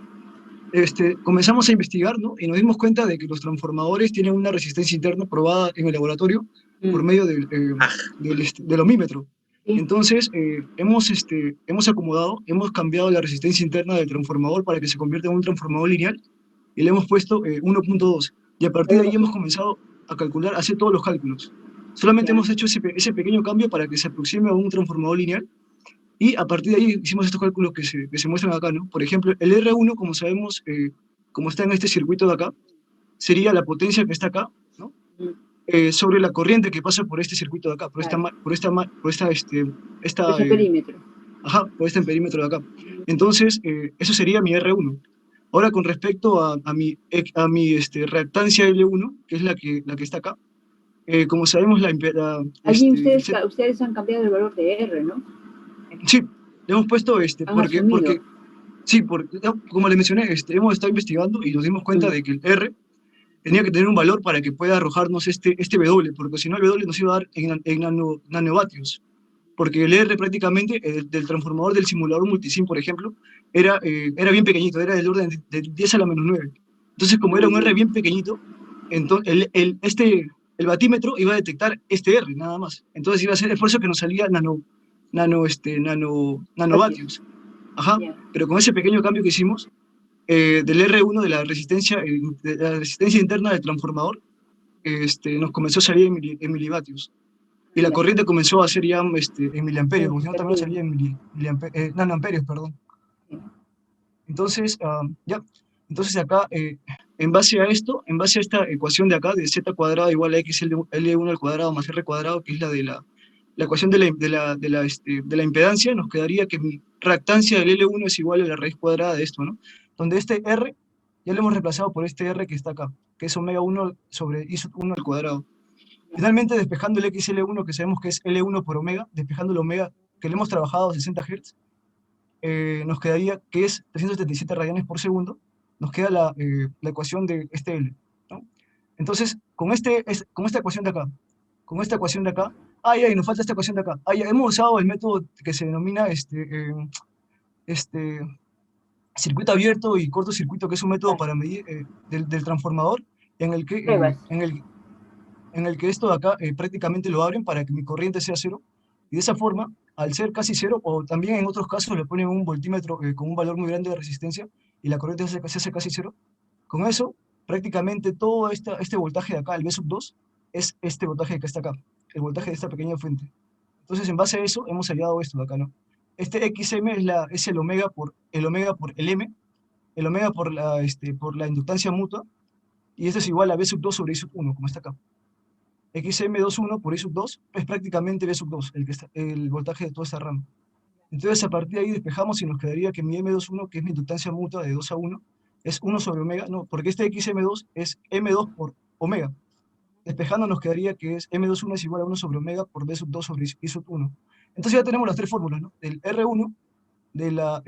Comenzamos a investigar, ¿no? Y nos dimos cuenta de que los transformadores tienen una resistencia interna probada en el laboratorio por medio del ohmímetro.
Sí.
Entonces, hemos acomodado, hemos cambiado la resistencia interna del transformador para que se convierta en un transformador lineal y le hemos puesto 1.2. Y a partir de ahí hemos comenzado a calcular, a hacer todos los cálculos. Solamente
Ya.
hemos hecho ese pequeño cambio para que se aproxime a un transformador lineal y a partir de ahí hicimos estos cálculos que se muestran acá, ¿no? Por ejemplo, el R1, como sabemos, como está en este circuito de acá, sería la potencia que está acá, ¿no? Sobre la corriente que pasa por este circuito de acá, por
Ese perímetro.
por este perímetro de acá. Entonces, eso sería mi R1. Ahora, con respecto a mi reactancia L1, que es la que está acá, como sabemos,
Allí ustedes han cambiado el valor de R, ¿no?
sí, le hemos puesto
porque
sí, como le mencioné, hemos estado investigando y nos dimos cuenta de que el R tenía que tener un valor para que pueda arrojarnos este W, porque si no el W nos iba a dar en nanovatios, porque el R prácticamente del transformador del simulador multisim, por ejemplo, era bien pequeñito, era del orden de 10 a la menos 9. Entonces, como era un R bien pequeñito, entonces el batímetro iba a detectar este R, nada más. Entonces iba a ser, es por eso que nos salía nanovatios. Ajá, pero con ese pequeño cambio que hicimos, del R1 de la resistencia interna del transformador, nos comenzó a salir en milivatios. Y la corriente comenzó a ser ya en miliamperios, porque si no también salía en nanoamperios, perdón. Entonces, entonces acá, en base a esto, en base a esta ecuación de acá, de z cuadrado igual a x L1 al cuadrado más r cuadrado, que es la de la ecuación de la impedancia, nos quedaría que mi reactancia del L1 es igual a la raíz cuadrada de esto, ¿no? Donde este R ya lo hemos reemplazado por este R que está acá, que es omega 1 sobre I sub 1 al cuadrado. Finalmente, despejando el XL1, que sabemos que es L1 por omega, despejando el omega, que le hemos trabajado a 60 Hz, nos quedaría que es 377 radianes por segundo, nos queda la ecuación de este L, ¿no? Entonces, con esta ecuación de acá, nos falta esta ecuación de acá. Hemos usado el método que se denomina circuito abierto y cortocircuito, que es un método para medir del transformador, en el que esto de acá prácticamente lo abren para que mi corriente sea cero, y de esa forma, al ser casi cero, o también en otros casos le ponen un voltímetro con un valor muy grande de resistencia, y la corriente se hace casi cero, con eso, prácticamente todo este voltaje de acá, el V sub 2, es este voltaje que está acá, el voltaje de esta pequeña fuente. Entonces, en base a eso, hemos hallado esto de acá, ¿no? Este XM es el omega por el M, el omega por la inductancia mutua, y esto es igual a V sub 2 sobre I sub 1, como está acá. XM21 por I sub 2 es prácticamente V sub 2, el voltaje de toda esta rama. Entonces, a partir de ahí despejamos y nos quedaría que mi M21, que es mi inductancia mutua de 2 a 1, es 1 sobre omega, no, porque este XM2 es M2 por omega. Despejando nos quedaría que es M21 es igual a 1 sobre omega por V sub 2 sobre I sub 1. Entonces ya tenemos las tres fórmulas, ¿no? Del R1, de la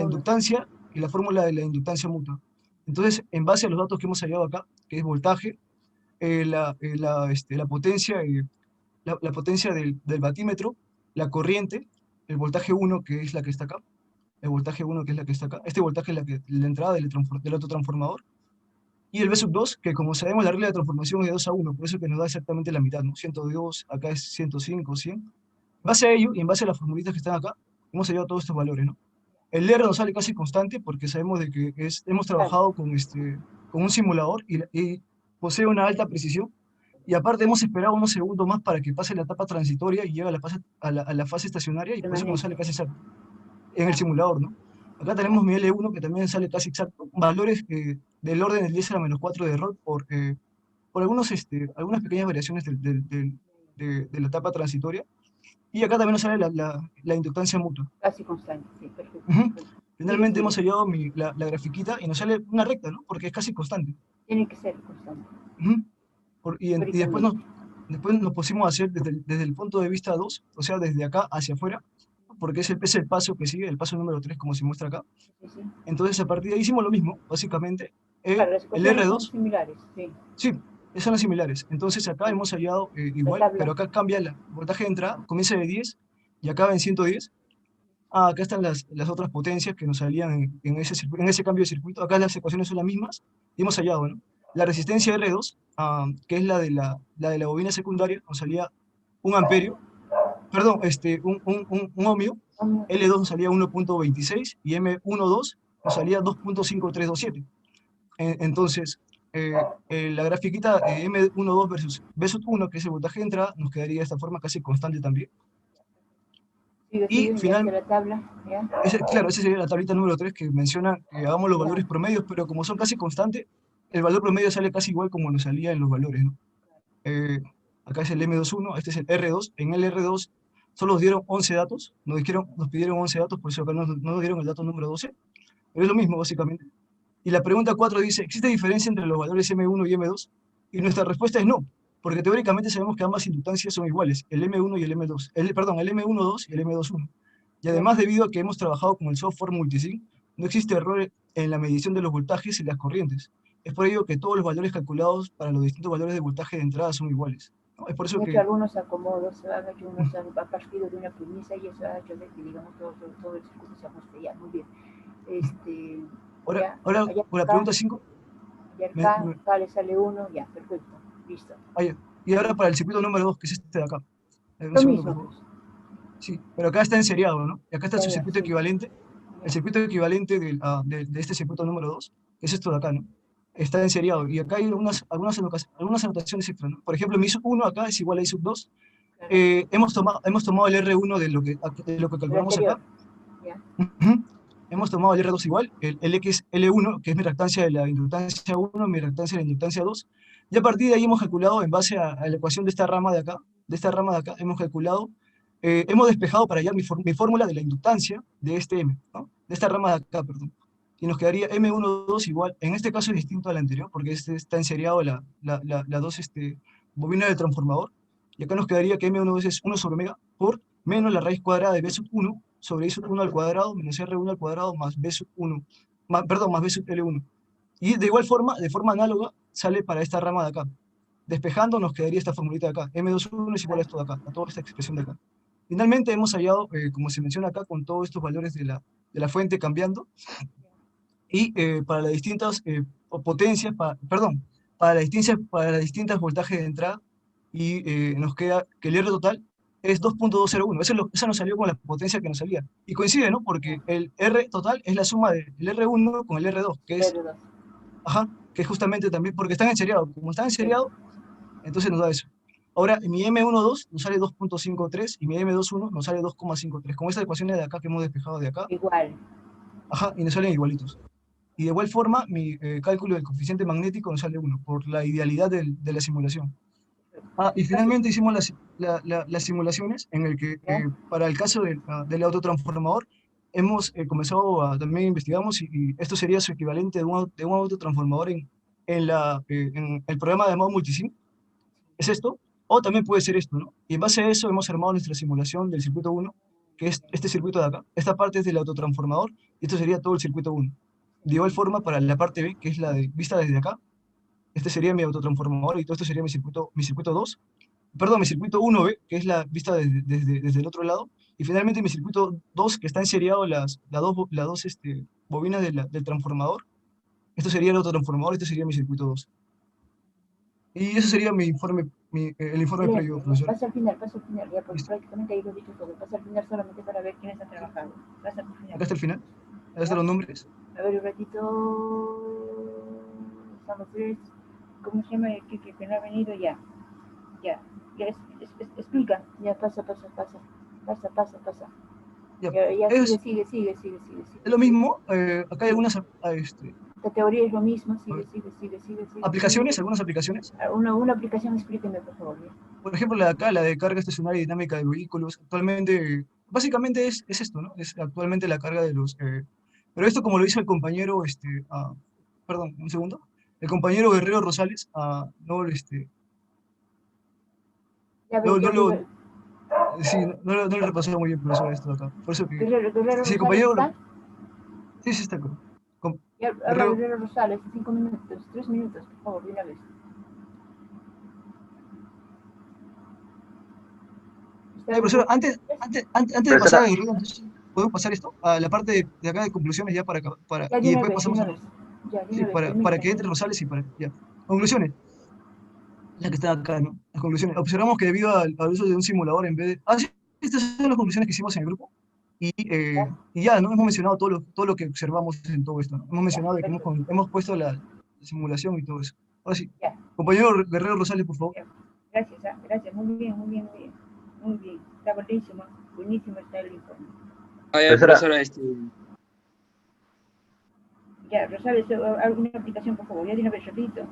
inductancia y la fórmula de la inductancia mutua. Entonces, en base a los datos que hemos hallado acá, que es voltaje, la potencia, la potencia del batímetro, la corriente, el voltaje 1, que es la que está acá, el voltaje 1, que es la que está acá, este voltaje es la entrada del autotransformador, y el V sub 2, que como sabemos la regla de transformación es de 2 a 1, por eso que nos da exactamente la mitad, ¿no? 102, acá es 105, 100. En base a ello, y en base a las formulitas que están acá, hemos hallado todos estos valores, ¿no? El R nos sale casi constante porque sabemos de que hemos trabajado con un simulador y posee una alta precisión, y aparte hemos esperado unos segundos más para que pase la etapa transitoria y llegue a la fase estacionaria, y por eso nos sale casi exacto en el simulador, ¿no? Acá tenemos mi L1 que también sale casi exacto, valores del orden del 10 a la menos 4 de error por algunas pequeñas variaciones de la etapa transitoria, y acá también nos sale la inductancia mutua.
Casi constante, sí, perfecto.
Finalmente hemos hallado la grafiquita y nos sale una recta, ¿no? Porque es casi constante.
Tiene que ser constante.
Y después nos pusimos a hacer desde el punto de vista 2, o sea, desde acá hacia afuera, porque es el paso que sigue, el paso número 3, como se muestra acá.
Sí.
Entonces, a partir de ahí hicimos lo mismo, básicamente.
Claro, las
el R2.
son similares, sí.
Sí, Son las similares. Entonces acá hemos hallado igual, pero acá cambia el voltaje de entrada, comienza de 10 y acaba en 110. Acá están las otras potencias que nos salían en ese cambio de circuito. Acá las ecuaciones son las mismas y hemos hallado, ¿no? La resistencia R2, que es la de la bobina secundaria, nos salía 1 amperio, perdón, un ohmio. L2 nos salía 1.26 y M12 nos salía 2.5327. Entonces, la grafiquita M12 versus B1, que es el voltaje de entrada, nos quedaría de esta forma casi constante también. Y finalmente,
la tabla, ¿ya?
Claro, esa sería la tablita número 3 que menciona que hagamos los valores promedios, pero como son casi constantes, el valor promedio sale casi igual como nos salía en los valores, ¿no? Acá es el M21, este es el R2. En el R2 solo nos dieron 11 datos, nos pidieron 11 datos, por eso acá no nos dieron el dato número 12, pero es lo mismo básicamente. Y la pregunta 4 dice, ¿existe diferencia entre los valores M1 y M2? Y nuestra respuesta es no, porque teóricamente sabemos que ambas inductancias son iguales, el M1 y el M2, perdón, el M12 y el M21. Y además, debido a que hemos trabajado con el software Multisync, no existe error en la medición de los voltajes y las corrientes. Es por ello que todos los valores calculados para los distintos valores de voltaje de entrada son iguales, ¿no? Es por eso que...
algunos acomodos, se han hecho unos a partir de una premisa y eso ha hecho de que, digamos, todo el circuito se ajuste ya, muy bien.
Ahora, por la pregunta 5...
Y acá le sale 1, ya, perfecto, listo.
Y ahora para el circuito número 2, que es este de acá.
Lo mismo.
Sí, pero acá está enseriado, ¿no? Y acá está su circuito equivalente. El circuito equivalente de este circuito número 2, que es esto de acá, ¿no? Está enseriado. Y acá hay algunas anotaciones extras, ¿no? Por ejemplo, mi sub 1 acá es igual a I sub 2. Hemos tomado el R1 de lo que calculamos acá. Hemos tomado el R2 igual, el L1, que es mi reactancia de la inductancia 1, mi reactancia de la inductancia 2. Y a partir de ahí hemos calculado, en base a la ecuación de esta rama de acá, hemos calculado, hemos despejado para hallar mi fórmula de la inductancia de este M, ¿no? De esta rama de acá, perdón. Y nos quedaría M12 igual, en este caso es distinto al anterior, porque este está enseriado la dos bobinas del transformador. Y acá nos quedaría que M12 es 1 sobre omega por menos la raíz cuadrada de B sub 1 sobre I sub 1 al cuadrado menos R1 al cuadrado más B sub 1, más B sub L1. Y de igual forma, de forma análoga, sale para esta rama de acá. Despejando nos quedaría esta formulita de acá. M21 es igual a esto de acá, a toda esta expresión de acá. Finalmente hemos hallado, como se menciona acá, con todos estos valores de la fuente cambiando, y para las distintas potencias, para las distintas voltajes de entrada, y nos queda que el R total es 2.201. Eso nos salió con la potencia que nos salía. Y coincide, ¿no? Porque el R total es la suma del R1 con el R2, que es... que es justamente también, porque están enseriados. Como están enseriados, entonces nos da eso. Ahora, mi M12 nos sale 2.53 y mi M21 nos sale 2.53. Con estas ecuaciones de acá que hemos despejado de acá.
Igual.
Y nos salen igualitos. Y de igual forma, mi cálculo del coeficiente magnético nos sale 1, por la idealidad de la simulación. Y finalmente hicimos las simulaciones en el que, para el caso del autotransformador, hemos comenzado también investigamos y esto sería su equivalente de un autotransformador en el programa llamado Multisync. ¿Es esto? O también puede ser esto, ¿no? Y en base a eso hemos armado nuestra simulación del circuito 1, que es este circuito de acá. Esta parte es del autotransformador y esto sería todo el circuito 1. De igual forma, para la parte B, que es la vista desde acá, este sería mi autotransformador y todo esto sería mi circuito 2. Perdón, mi circuito 1B, que es la vista desde el otro lado. Y finalmente mi circuito 2, que está enseriado las dos bobinas del transformador. Esto sería el autotransformador, este sería mi circuito 2. Y ese sería mi informe, el informe previo, profesor.
Pasa al final, ya, porque prácticamente ahí lo he dicho todo. Pasa al final solamente para ver quiénes han trabajado. Pasa al final.
Acá está el final, acá están los nombres.
A ver, un ratito. Estamos tres. ¿Cómo se llama el que no ha venido? Ya, explica. Ya, pasa. Ya, sigue.
Es lo mismo, acá hay algunas...
La teoría es lo mismo, sigue.
¿Aplicaciones? ¿Algunas aplicaciones?
Una aplicación, explíqueme, por favor. ¿Ya?
Por ejemplo, la de acá, la de carga estacionaria y dinámica de vehículos, actualmente, básicamente es esto, ¿no? Es actualmente la carga de los... pero esto, como lo hizo el compañero, perdón, un segundo, el compañero Guerrero Rosales, no lo repasó muy bien, profesor, esto de acá. Por eso que...
Guerrero
sí, compañero...
¿está?
Sí, está acá.
Habla Guerrero Rosales, 5 minutos, 3 minutos, por favor, de una vez.
Profesor, antes de pasar a Guerrero, entonces, ¿podemos pasar esto? A la parte de acá de conclusiones ya
Ya,
y
de una
después
vez,
pasamos a...
Ya, de
Sí,
una vez,
para
permítame.
que entre Rosales y para... Ya. Conclusiones, ya que está acá, ¿no? Las conclusiones. Observamos que debido al uso de un simulador en vez de... Ah, sí, estas son las conclusiones que hicimos en el grupo. Y ya, ¿no? Hemos mencionado todo lo que observamos en todo esto, ¿no? Hemos mencionado de que hemos puesto la simulación y todo eso. Ahora sí,
Ya.
compañero Guerrero Rosales, por favor.
Gracias, gracias. Muy bien, muy bien, muy bien. Muy bien. Está buenísimo. Buenísimo está el informe.
Profesora,
Ya, Rosales, alguna aplicación, por favor. Ya de una vez, rapidito.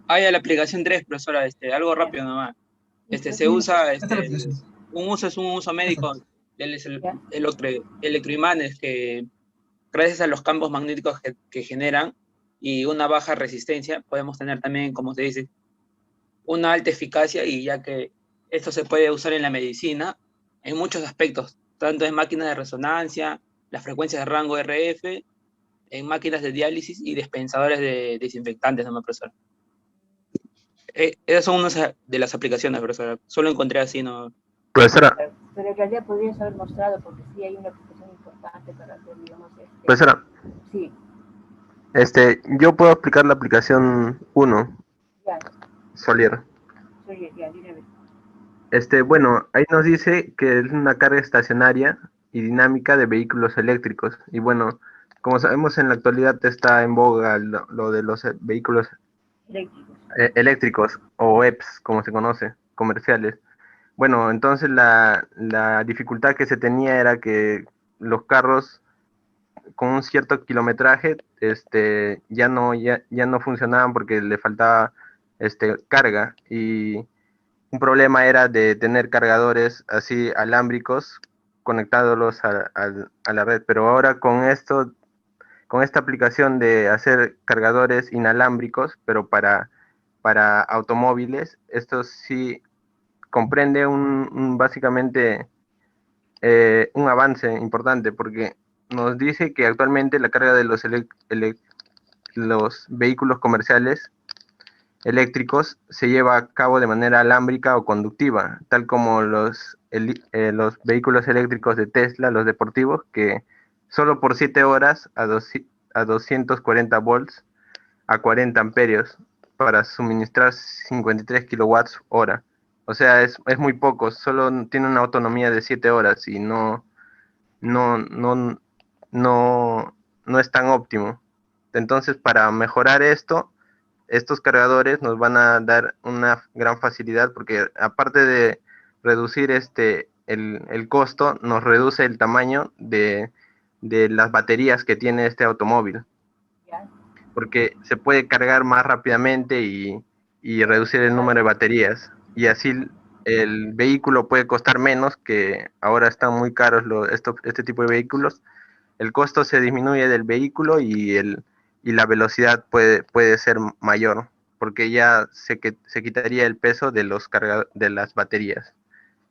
ya la aplicación 3, profesora, algo rápido nomás. Se usa, un uso médico del electroimanes que gracias a los campos magnéticos que generan y una baja resistencia, podemos tener también, como se dice, una alta eficacia, y ya que esto se puede usar en la medicina en muchos aspectos, tanto en máquinas de resonancia, las frecuencias de rango RF, en máquinas de diálisis y dispensadores de desinfectantes, ¿no, profesor? Esas son unas de las aplicaciones, profesor. Solo encontré así, ¿no?
Profesora.
Pero en realidad podrías haber mostrado, porque sí hay una aplicación importante para hacer, digamos,
Profesora.
Sí.
Yo puedo explicar la aplicación 1.
Ya.
Solier.
Oye, ya, de una vez.
Bueno, ahí nos dice que es una carga estacionaria y dinámica de vehículos eléctricos. Y bueno, como sabemos, en la actualidad está en boga lo de los vehículos eléctricos o EPS, como se conoce, comerciales. Bueno, entonces la dificultad que se tenía era que los carros con un cierto kilometraje ya no funcionaban porque le faltaba carga, y un problema era de tener cargadores así alámbricos conectándolos a la red. Pero ahora con esta aplicación de hacer cargadores inalámbricos, pero para automóviles, esto sí comprende básicamente un avance importante, porque nos dice que actualmente la carga de los vehículos comerciales eléctricos se lleva a cabo de manera alámbrica o conductiva, tal como los vehículos eléctricos de Tesla, los deportivos, que solo por 7 horas a 240 volts a 40 amperios para suministrar 53 kilowatts hora. O sea, es muy poco, solo tiene una autonomía de 7 horas y no es tan óptimo. Entonces, para mejorar estos cargadores nos van a dar una gran facilidad, porque aparte de reducir el costo, nos reduce el tamaño de las baterías que tiene este automóvil, porque se puede cargar más rápidamente y reducir el número de baterías, y así el vehículo puede costar menos, que ahora están muy caros este tipo de vehículos. El costo se disminuye del vehículo y la velocidad puede ser mayor, porque ya se quitaría el peso de las baterías.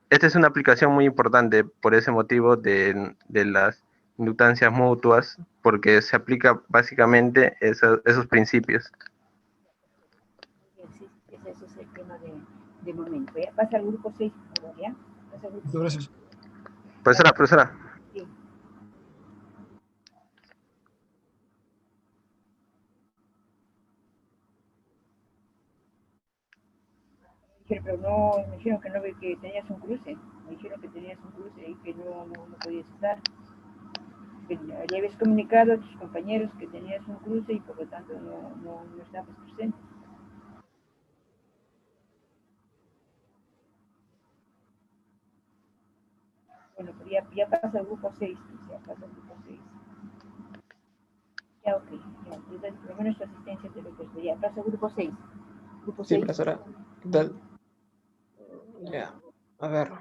Esta es una aplicación muy importante por ese motivo de las inductancias mutuas, porque se aplica básicamente esos principios.
Sí, ese es el tema de momento. ¿Ya? Pasa al grupo 6, por favor, ¿ya? Pasa al grupo 6.
Gracias.
Profesora.
Sí. Pero no, me dijeron que no, que tenías un cruce. Me dijeron que tenías un cruce y que no podías estar. Que ya habías comunicado a tus compañeros que tenías un cruce y por lo tanto no estabas presente. Bueno, pero ya pasa el grupo 6, ya pasa el grupo 6. Ya, ok, ya, entonces por lo menos tu asistencia te lo he puesto. Ya pasa el grupo 6. Grupo 6.
Sí, profesora. ¿Qué tal? Ya, a ver.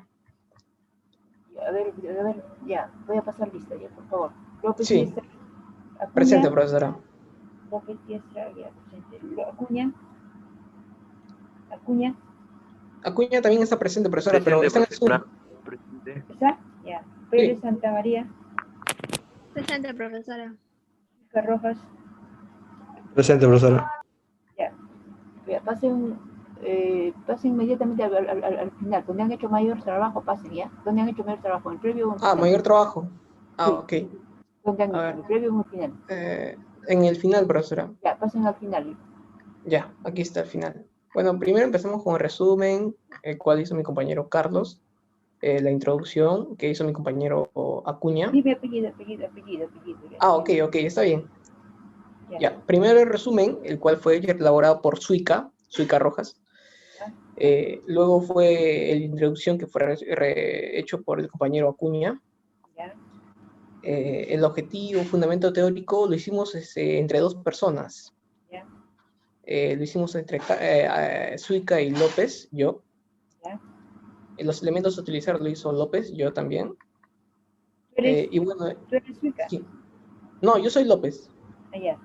A ver, ya, voy a pasar lista, ya, por favor. López
Sí,
Diestra, Acuña,
presente, profesora.
López Diestra, ya, presente. Acuña.
Acuña también está presente, profesora, pero está en el Zoom.
¿Está? Ya. Pérez
Sí.
Santa María.
Presente, profesora.
Rojas.
Presente, profesora.
Ya. Pasen pasen inmediatamente al final. Donde han hecho mayor trabajo, pasen ya. Donde han hecho mayor trabajo, en el previo o en el
Ah,
final.
mayor trabajo. Ah,
Sí.
ok.
¿Dónde han
A
hecho?
ver.
¿En el previo o en el final?
En el final, profesora.
Ya, pasen al final.
Ya, aquí está el final. Bueno, primero empezamos con el resumen, el cual hizo mi compañero Carlos. La introducción que hizo mi compañero Acuña.
Dime apellido. Ya.
Ah, ok, está bien.
Ya.
Ya, primero el resumen, el cual fue elaborado por Suica Rojas. Luego fue la introducción que fue hecho por el compañero Acuña.
Ya.
El objetivo, fundamento teórico, lo hicimos entre dos personas.
Ya.
Lo hicimos entre Suica y López, yo.
Ya.
Los elementos a utilizar lo hizo López, yo también. Y bueno,
¿Tú eres Suica?
sí. No, yo soy López.
Ya.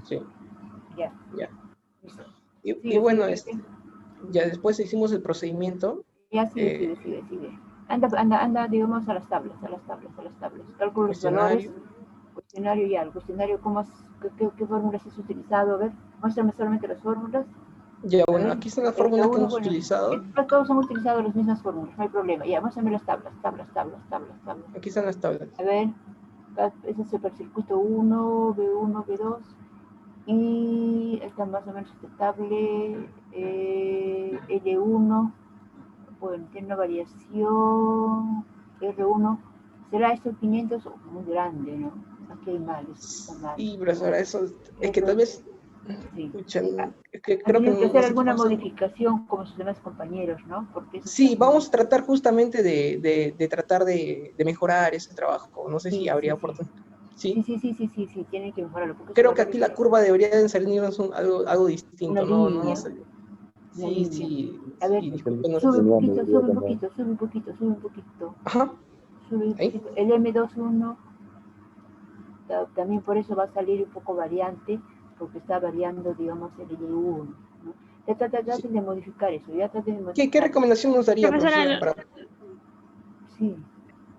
Sí.
Ya.
Y bueno, ya después hicimos el procedimiento.
Ya, sigue. Anda, digamos, a las tablas. Cálculo los valores. Cuestionario ya. El cuestionario, ¿qué fórmulas has utilizado? A ver, muéstrame solamente las fórmulas.
Ya, bueno, aquí están las fórmulas que hemos utilizado.
Todos hemos utilizado las mismas fórmulas, no hay problema. Ya, muéstrame las tablas.
Aquí están las tablas.
A ver, ese es el circuito 1, B1, B2. Y está más o menos aceptable. L1, bueno, tiene una variación. R1, ¿será esto 500 o muy grande, no? Aquí hay mal, eso está mal.
Sí, profesora, eso es que tal vez.
Sí.
Es que creo
Tienen que
que
hacer alguna modificación como sus demás compañeros, ¿no? Porque
sí, vamos a tratar justamente de tratar de mejorar ese trabajo. No sé si habría oportunidad.
Sí, tienen que mejorarlo.
Creo que aquí la curva debería de salirnos algo distinto,
una
¿no?
línea.
Sí.
A ver,
discúlpenos.
sube un poquito.
Ajá.
Sube un poquito. El M21 también por eso va a salir un poco variante, porque está variando, digamos, el L1, ¿no? Ya traten de modificar eso,
¿Qué recomendación nos daría, profesora?
Sí.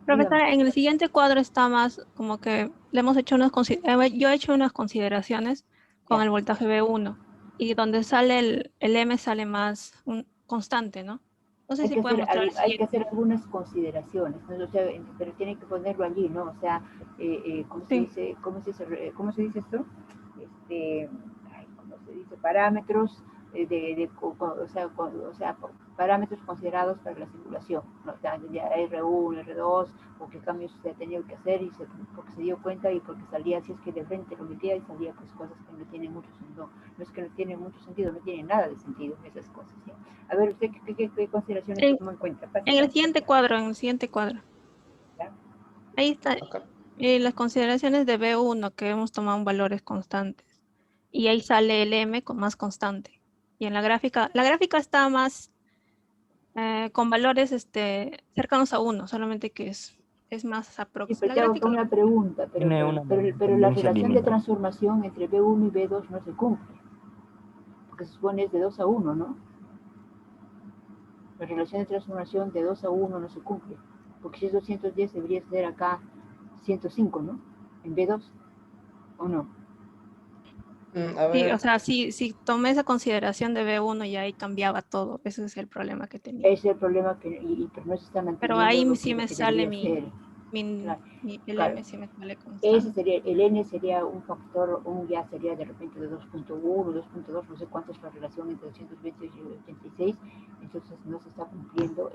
Profesora, en el siguiente cuadro está más como que le hemos hecho yo he hecho unas consideraciones con el voltaje B1 y donde sale el M sale más constante, ¿no? No sé si puede mostrar.
Hay que hacer algunas consideraciones, ¿no? O sea, pero tienen que ponerlo allí, ¿no? O sea, ¿cómo se dice esto? ¿Cómo se dice? Parámetros parámetros considerados para la simulación, ¿no? O sea, ya R1, R2, o qué cambios se ha tenido que hacer porque se dio cuenta y porque salía, si es que de frente lo metía y salía pues cosas que no tienen mucho sentido. No es que no tiene mucho sentido, no tiene nada de sentido esas cosas, ¿sí? A ver, ¿usted qué consideraciones toma en cuenta?
En el siguiente cuadro.
¿Ya?
Ahí está. Las consideraciones de B1 que hemos tomado valores constantes. Y ahí sale el M con más constante. Y en la gráfica está más con valores cercanos a 1, solamente que es más aproximado.
Sí, pero te hago una pregunta, pero la relación de transformación entre B1 y B2 no se cumple, porque se supone es de 2 a 1, ¿no? La relación de transformación de 2 a 1 no se cumple, porque si es 210 debería ser acá 105, ¿no? En B2, ¿o no?
Sí, o sea, si tomé esa consideración de B1 y ahí cambiaba todo. Ese es el problema que tenía.
Ese es el problema pero no se está manteniendo.
Pero ahí sí me sale
el
M sí me sale constante.
Ese sería, el N sería un factor, ya sería de repente de 2.1, 2.2, no sé cuánto es la relación entre 220 y 86, entonces no se está cumpliendo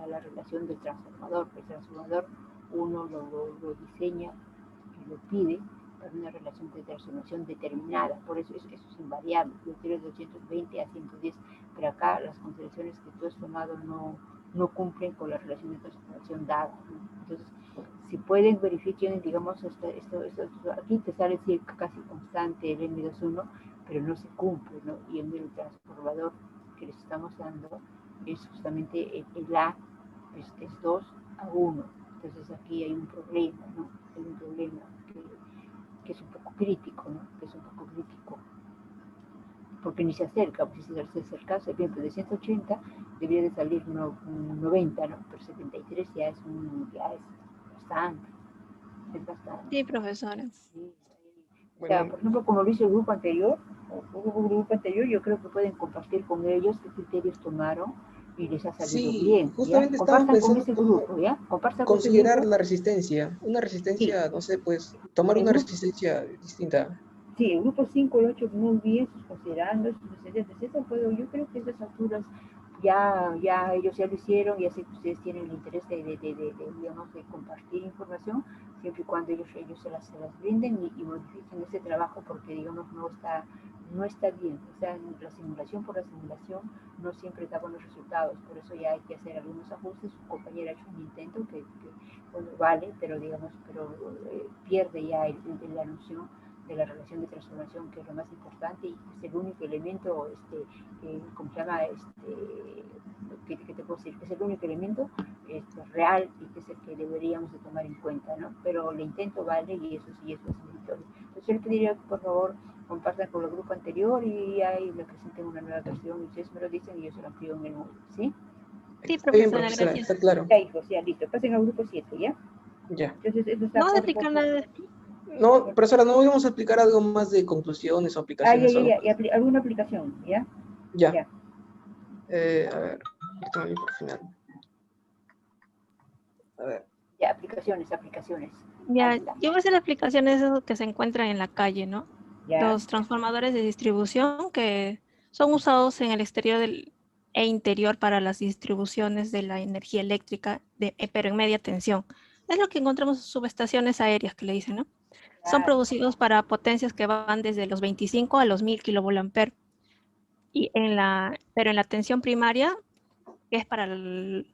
la relación del transformador. El transformador uno lo diseña y lo pide para una relación de transformación determinada, por eso es invariable. Yo quiero de 220 a 110, pero acá las consideraciones que tú has tomado no cumplen con la relación de transformación dada, ¿no? Entonces, si pueden verifiquen, digamos, esto, aquí te sale casi constante el M21, pero no se cumple, ¿no? Y el transformador que les estamos dando es justamente el A, es 2 a 1. Entonces aquí hay un problema, ¿no? Hay un problema que es un poco crítico, ¿no? Porque ni se acerca, porque si se acercase bien, pues de 180 debería de salir un 90, ¿no? Pero 73 ya es bastante.
Sí, profesora.
Sí, O sea, por ejemplo, como lo hizo el grupo anterior, yo creo que pueden compartir con ellos qué criterios tomaron y les ha salido
Sí,
bien.
justamente
¿ya?
estamos
Compartan con
pensando
ese
cómo
grupo, ¿ya? Compartan con ese
considerar
grupo.
la resistencia. Una resistencia, no sé, pues, tomar
El
una
grupo,
resistencia distinta.
sí, el grupo 5 y 8 muy bien, considerando sus antecedentes, etcétera, pero yo creo que a esas alturas ya ellos ya lo hicieron, ya sé que ustedes tienen el interés digamos, de compartir información, siempre y cuando ellos se las brinden y modifiquen ese trabajo porque, digamos, no está bien. O sea, la simulación por la simulación no siempre da buenos resultados, por eso ya hay que hacer algunos ajustes. Su compañera ha hecho un intento que bueno, vale, pero digamos, pierde ya la noción de la relación de transformación, que es lo más importante y es el único elemento, ¿cómo se llama? ¿Qué te puedo decir? Que es el único elemento real y que es el que deberíamos de tomar en cuenta, ¿no? Pero el intento vale y eso sí, eso es meritorio. Entonces yo le pediría que por favor compartan con el grupo anterior y ahí me presenten una nueva versión y ustedes me lo dicen y yo se lo envío en el móvil, ¿sí?
Sí,
Está bien,
profesora,
profesora,
gracias.
está claro.
Ya, hijos, ya, listo. Pasen al grupo 7, ¿ya?
Ya.
Entonces, eso está
No vas a explicar nada de esto.
No, profesora, ¿no íbamos a explicar algo más de conclusiones o aplicaciones o algo?
Alguna aplicación, ¿ya?
Ya. A ver, esto ahí por final. A ver.
Ya, aplicaciones.
Ya, yo voy a hacer las aplicaciones esos que se encuentran en la calle, ¿no?
Ya.
Los transformadores de distribución que son usados en el exterior e interior para las distribuciones de la energía eléctrica, pero en media tensión. Es lo que encontramos en subestaciones aéreas que le dicen, ¿no? Son producidos para potencias que van desde los 25 a los 1000 kilovoltampere. Pero en la tensión primaria, que es para la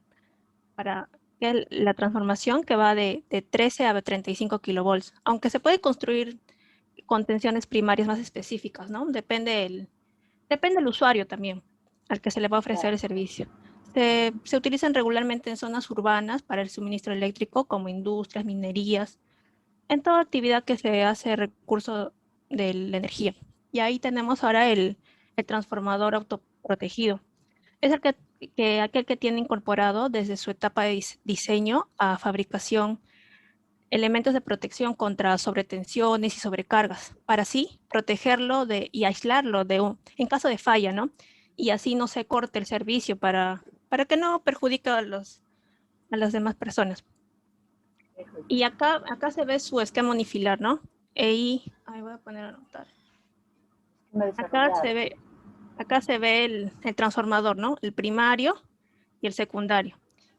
transformación que va de 13 a 35 kilovolts, aunque se puede construir con tensiones primarias más específicas, ¿no? Depende del usuario también, al que se le va a ofrecer el servicio. Se utilizan regularmente en zonas urbanas para el suministro eléctrico, como industrias, minerías, en toda actividad que se hace recurso de la energía. Y ahí tenemos ahora el transformador autoprotegido. Es aquel que tiene incorporado desde su etapa de diseño a fabricación elementos de protección contra sobretensiones y sobrecargas, para así protegerlo y aislarlo en caso de falla, ¿no? Y así no se corte el servicio para que no perjudique a las demás personas. Y acá se ve su esquema unifilar, ¿no? Ahí voy a poner a anotar. Acá se ve el transformador, ¿no? El primario y el secundario.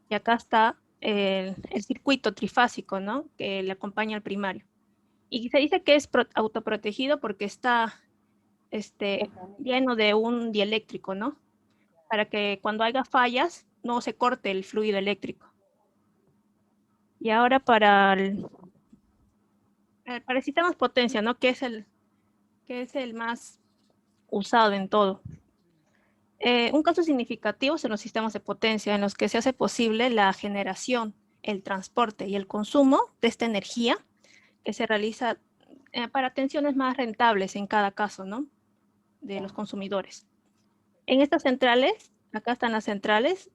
Y acá está el circuito trifásico, ¿no? Que le acompaña al primario. Y se dice que es autoprotegido porque está lleno de un dieléctrico, ¿no? Para que cuando haya fallas no se corte el fluido eléctrico. Y ahora para el sistemas potencia, ¿no? Que es el más usado en todo. Un caso significativo son los sistemas de potencia en los que se hace posible la generación, el transporte y el consumo de esta energía que se realiza para tensiones más rentables en cada caso, ¿no? De los consumidores. En estas centrales, acá están las centrales,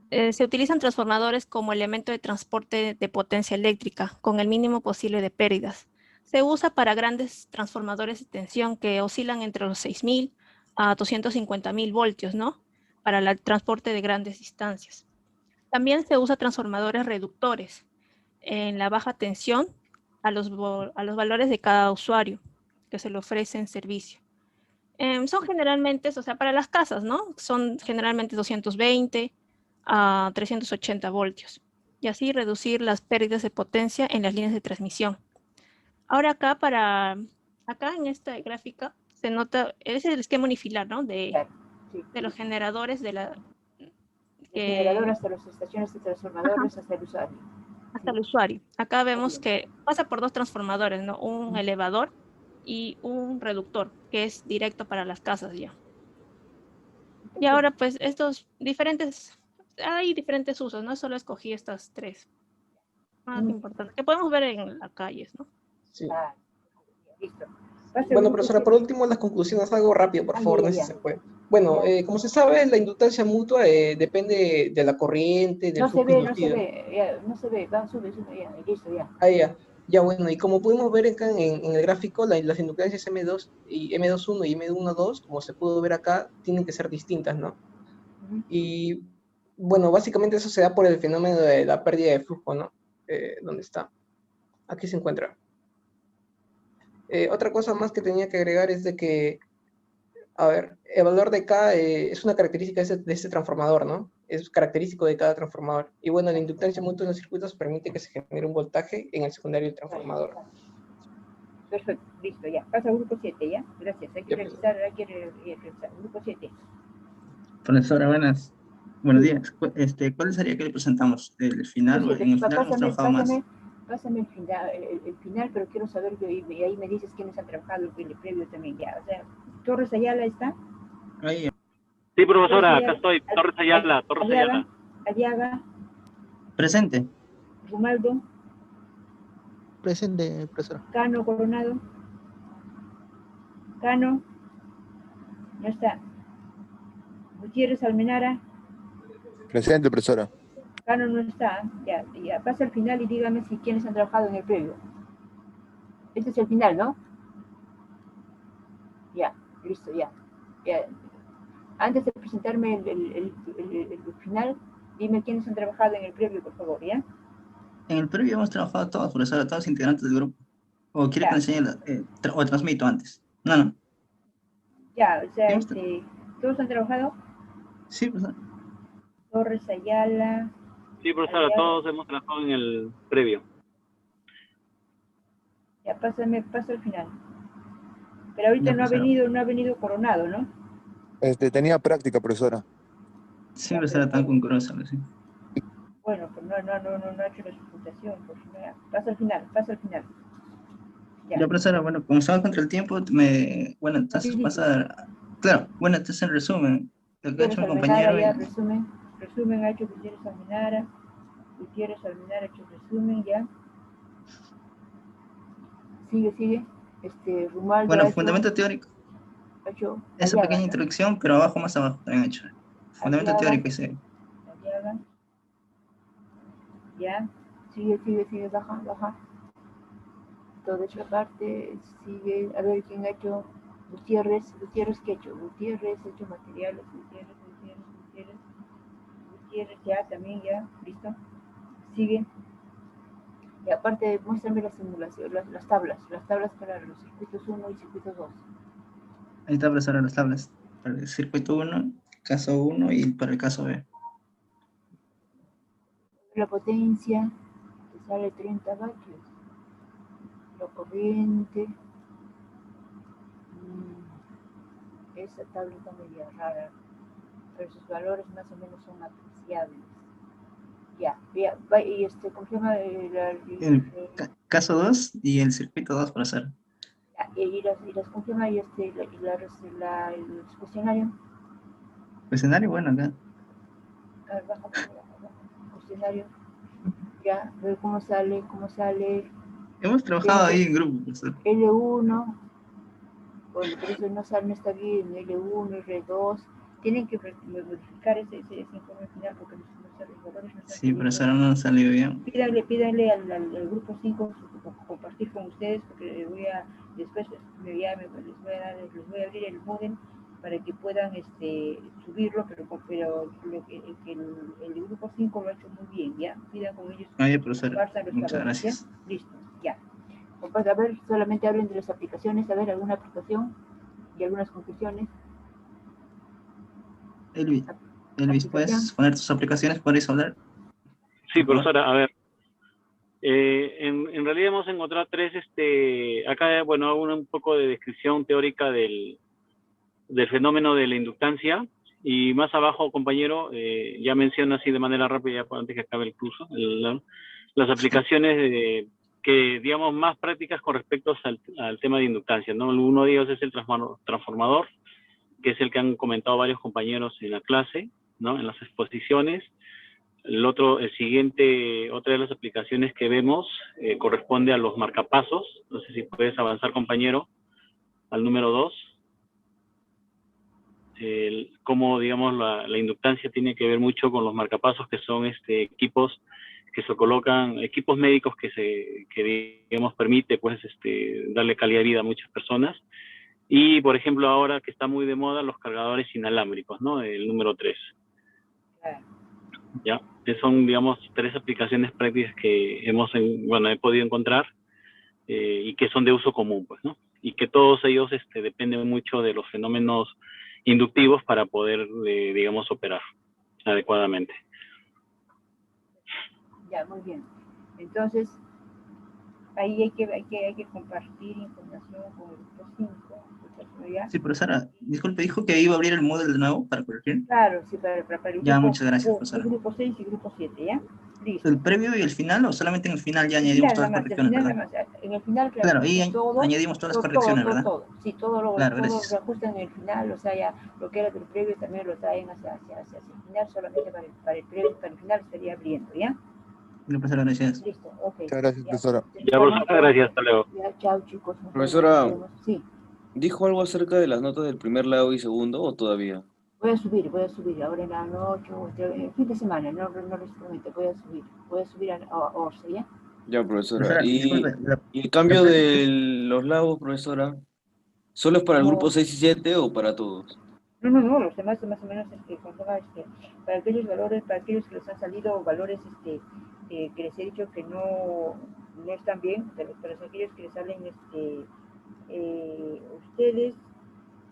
se utilizan transformadores como elemento de transporte de potencia eléctrica con el mínimo posible de pérdidas. Se usa para grandes transformadores de tensión que oscilan entre los 6000 a 250.000 voltios, ¿no? Para el transporte de grandes distancias. También se usa transformadores reductores en la baja tensión a los valores de cada usuario que se le ofrece en servicio. Son generalmente, o sea, para las casas, ¿no? Son generalmente 220 a 380 voltios y así reducir las pérdidas de potencia en las líneas de transmisión. Ahora acá en esta gráfica se nota, es el esquema unifilar, ¿no? De los generadores
generador hasta las estaciones de transformadores, hasta el usuario.
Hasta el usuario. Acá vemos que pasa por dos transformadores, ¿no? Un elevador y un reductor, que es directo para las casas ya. Y ahora, pues, hay diferentes usos, no solo escogí estas tres. Más importantes, que podemos ver en las calles, ¿no?
Sí.
Listo.
Bueno, profesora, por último, las conclusiones, algo rápido, por favor, no sé si se puede. Bueno, como se sabe, la inductancia mutua depende de la corriente, del flujo inducido.
No se ve, va, sube, ya, listo, ya.
Ahí ya. Ya bueno, y como pudimos ver acá en el gráfico, las inductancias M2 y M21 y M12, como se pudo ver acá, tienen que ser distintas, ¿no? Y bueno, básicamente eso se da por el fenómeno de la pérdida de flujo, ¿no? ¿Dónde está? Aquí se encuentra. Otra cosa más que tenía que agregar es de que, a ver, el valor de K es una característica de este transformador, ¿no? Es característico de cada transformador. Y bueno, la inductancia mutua en los circuitos permite que se genere un voltaje en el secundario del transformador.
Perfecto, listo, ya. Pasa al grupo 7, ¿ya? Gracias. Hay que revisar, revisar. Grupo 7.
Profesora, buenos días. ¿Cuál sería que le presentamos? ¿El final?
Grupo 7.
En el final hemos trabajado más.
Pásame el final, pero quiero saber, y ahí me dices quiénes han trabajado el previo también, ya. O sea, Torres Ayala está.
Ahí.
Sí, profesora, acá estoy. Torres Ayala, Torres Ayala.
Aliaga.
Presente.
Romaldo.
Presente, profesora.
Cano Coronado. Cano. No está. Gutiérrez Almenara.
Presente, profesora.
Cano no está. Ya, pasa al final y dígame si quiénes han trabajado en el previo. Este es el final, ¿no? Ya, listo, ya. Antes de presentarme el final, dime quiénes han trabajado en el previo, por favor, ¿ya?
En el previo hemos trabajado todos, profesora, todos los integrantes del grupo. ¿O quiere que le enseñe o transmito antes? No.
Ya, o sea, ¿todos han trabajado?
Sí, profesora.
Torres Ayala.
Sí, profesora, todos hemos trabajado en el previo.
Ya, pasa al final. Pero ahorita no ha venido Coronado, ¿no?
Tenía práctica, profesora.
Sí, profesora, tan concurrencia, sí.
Bueno, pues no ha hecho la presentación, pues pasa al final.
Ya, profesora, bueno, como estamos contra el tiempo, entonces pasa, claro, entonces en resumen, lo que ha hecho mi compañero.
Ya, resumen ha hecho Gutiérrez Almenara ha hecho resumen, ya. Sigue, Romaldo.
Bueno, fundamento teórico. Esa pequeña introducción, pero más abajo también ha hecho. Fundamento teórico ese.
Ya, sigue, baja. Toda esta parte, sigue, a ver quién ha hecho. Gutiérrez, ¿qué ha hecho? Gutiérrez ha hecho materiales, Gutiérrez, ya, también, ya, listo. Sigue. Y aparte, muéstrame la simulación, las tablas para los circuitos 1 y circuitos 2.
Ahí está, profesora, las tablas. Para el circuito 1, caso 1 y para el caso B.
La potencia, te sale 30 vatios. La corriente. Esa tabla está media rara, pero sus valores más o menos son apreciables. Ya, y ¿cómo se llama?
El caso 2 y el circuito 2, profesor.
Y ¿cómo se llama? Y el cuestionario.
Cuestionario, bueno, acá.
A ver, baja. Cuestionario. Ya, ver cómo sale.
Hemos trabajado ahí en grupo, profesor.
L1. Bueno, por eso no está bien, L1, R2. Tienen que modificar ese informe final porque los valores no están.
Sí, profesor, no nos salió bien.
Pídanle al grupo 5 compartir con ustedes porque después les voy a abrir el modem para que puedan subirlo, pero el grupo 5 lo ha hecho muy bien, ¿ya? Pidan con ellos.
Profesor, muchas gracias.
¿Ya? Listo, ya. A ver, solamente hablen de las aplicaciones, a ver, alguna aplicación y algunas conclusiones.
Elvis, ¿puedes poner tus aplicaciones? ¿Podrías hablar?
Sí, profesora, a ver. En realidad hemos encontrado tres, acá, bueno, hago un poco de descripción teórica del fenómeno de la inductancia, y más abajo, compañero, ya menciona así de manera rápida, antes que acabe el curso, las aplicaciones que, digamos, más prácticas con respecto al tema de inductancia, ¿no? Uno de ellos es el transformador, que es el que han comentado varios compañeros en la clase, ¿no? En las exposiciones. El siguiente, otra de las aplicaciones que vemos corresponde a los marcapasos. No sé si puedes avanzar, compañero, al número 2. Cómo, digamos, la inductancia tiene que ver mucho con los marcapasos, que son equipos que se colocan equipos médicos que digamos permite pues darle calidad de vida a muchas personas. Y por ejemplo ahora que está muy de moda los cargadores inalámbricos, ¿no? El número 3. Ya, que son digamos 3 aplicaciones prácticas que he podido encontrar y que son de uso común, pues, ¿no? Y que todos ellos dependen mucho de los fenómenos inductivos para poder, digamos, operar adecuadamente.
Ya, muy bien. Entonces, ahí hay que compartir información con el grupo 5. ¿Ya?
Sí, profesora, disculpe, dijo que iba a abrir el Moodle de nuevo para corregir.
Claro, sí, para el
Ya,
grupo,
muchas gracias, profesora.
el grupo 6 y el grupo 7, ¿ya? Listo.
¿El previo y el final o solamente en el final ya
El
añadimos
final,
todas las
nada más,
correcciones, verdad?
nada más. En el final,
Claro, y
todo,
añadimos todas las correcciones, ¿verdad?
todo. Sí, todo
Claro,
lo
gracias.
ajustan en el final, o sea, ya lo que era del previo también lo traen hacia el final, solamente para el previo, para el final estaría abriendo, ¿ya?
Profesora, gracias.
Listo, ok.
Muchas gracias, profesora.
Ya, profesora, gracias, hasta luego.
Ya, chao, chicos.
Profesora,
Sí.
¿dijo algo acerca de las notas del primer lado y segundo o todavía?
Voy a subir ahora en la noche o el fin de semana, no les prometo, voy a subir a Orce, ¿ya?
Ya, profesora.
Profesora,
¿Y
disculpe,
y el cambio de los lados, profesora, solo es para el
No.
grupo 6 y 7 o para todos?
No, los demás más o menos para aquellos valores, para aquellos que les han salido valores que les he dicho que no están bien, para aquellos que les salen ustedes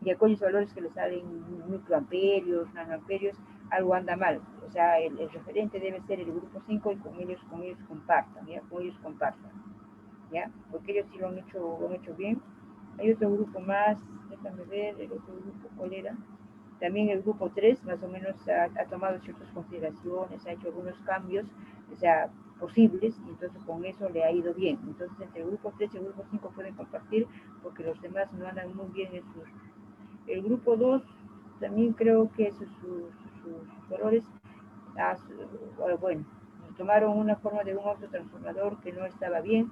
y aquellos valores que les salen microamperios, nanoamperios, algo anda mal. O sea, el referente debe ser el grupo 5 y con ellos compartan, ¿ya? Con ellos compartan, ¿ya? Porque ellos sí lo han hecho bien. Hay otro grupo más, déjame ver, el otro grupo, ¿cuál era? También el grupo 3 más o menos ha tomado ciertas consideraciones, ha hecho algunos cambios, o sea, posibles, y entonces con eso le ha ido bien. Entonces entre el grupo 3 y el grupo 5 pueden compartir, porque los demás no andan muy bien en sus... El grupo 2 también creo que sus valores, bueno, tomaron una forma de un autotransformador que no estaba bien,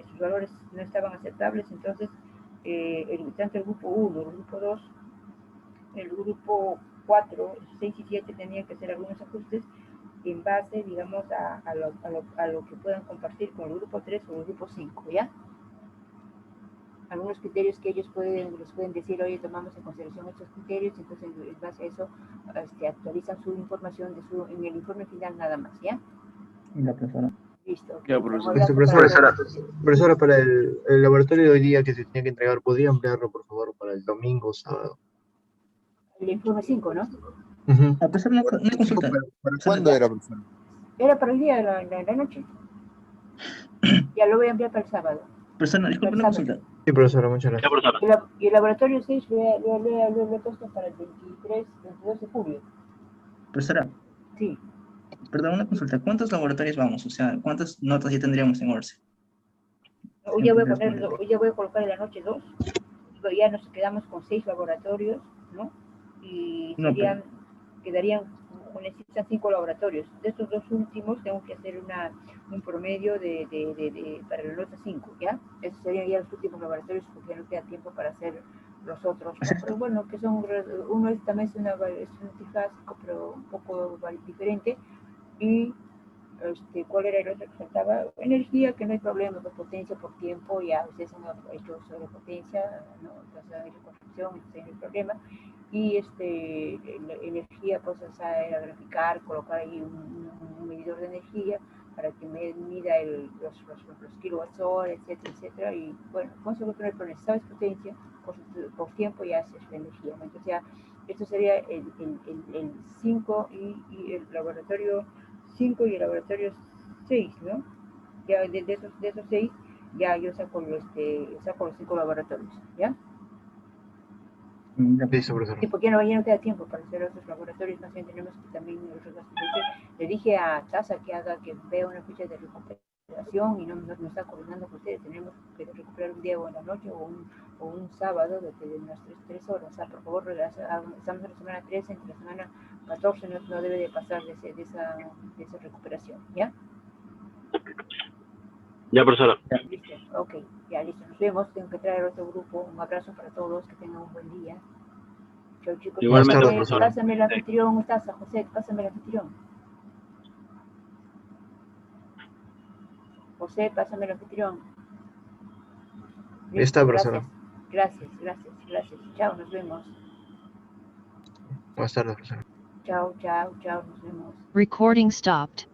sus valores no estaban aceptables, entonces tanto el grupo 1, el grupo 2, el grupo 4, 6 y 7 tenían que hacer algunos ajustes en base, digamos, a lo que puedan compartir con el grupo 3 o el grupo 5, ¿ya? Algunos criterios que ellos les pueden decir, oye, tomamos en consideración estos criterios, entonces en base a eso actualizan su información en el informe final nada más, ¿ya?
La profesora.
Listo.
Ya,
Profesora, para el laboratorio de hoy día que se tenía que entregar, ¿podría ampliarlo, por favor, para el domingo o sábado?
El informe 5, ¿no?
La profesora no consulta.
¿Para cuándo era, profesora?
Era para el día de la noche. Ya lo voy a enviar para el sábado.
Profesora, disculpe, una consulta.
Sí, profesora, muchas gracias.
Y el laboratorio 6 lo he puesto para el 22 de julio.
Profesora.
Sí.
Perdón, una consulta. ¿Cuántos laboratorios vamos? O sea, ¿cuántas notas ya tendríamos en ORCE?
Hoy ya voy a colocar en la noche 2. Ya nos quedamos con 6 laboratorios, ¿no? Y necesitan 5 laboratorios. De estos 2 últimos tengo que hacer un promedio para la nota 5, ¿ya? Esos serían ya los últimos laboratorios porque no queda tiempo para hacer los otros, ¿no? Pero bueno, que son, uno es también es un trifásico, pero un poco diferente. Y ¿cuál era el otro que faltaba? Energía, que no hay problema, por potencia, por tiempo, ya ustedes han hecho sobre potencia, no, entonces hay construcción, entonces no hay problema. Y energía, pues, o sea, era graficar, colocar ahí un medidor de energía para que me mida los kilowatts-hora, etcétera, etcétera. Y bueno, con eso no hay problema. Si sabes potencia, por tiempo ya haces la energía, ¿no? Entonces ya, esto sería el 5 y el laboratorio 5 y el laboratorio 6, ¿no? Ya de esos 6, ya yo saco los 5 laboratorios, ¿ya? Sí, porque ya no queda tiempo para hacer otros laboratorios, más bien tenemos que también le dije a TASA que vea una fecha de recuperación y no está coordinando con ustedes, tenemos que recuperar un día o en la noche o un sábado de unas 3 horas, o sea, por favor, estamos en la semana 13, entre la semana 14 no debe de pasar de esa recuperación, ¿ya?
Ya, profesora.
Listo, ok, ya listo, nos vemos, tengo que traer otro grupo, un abrazo para todos, que tengan un buen día. Chao, chicos.
Igualmente, profesora.
Pásame el anfitrión, José, pásame el anfitrión. José, pásame el anfitrión.
Ya está, profesora.
Gracias. Chao, nos vemos.
Buenas tardes, profesora.
Chao, nos vemos.
Recording stopped.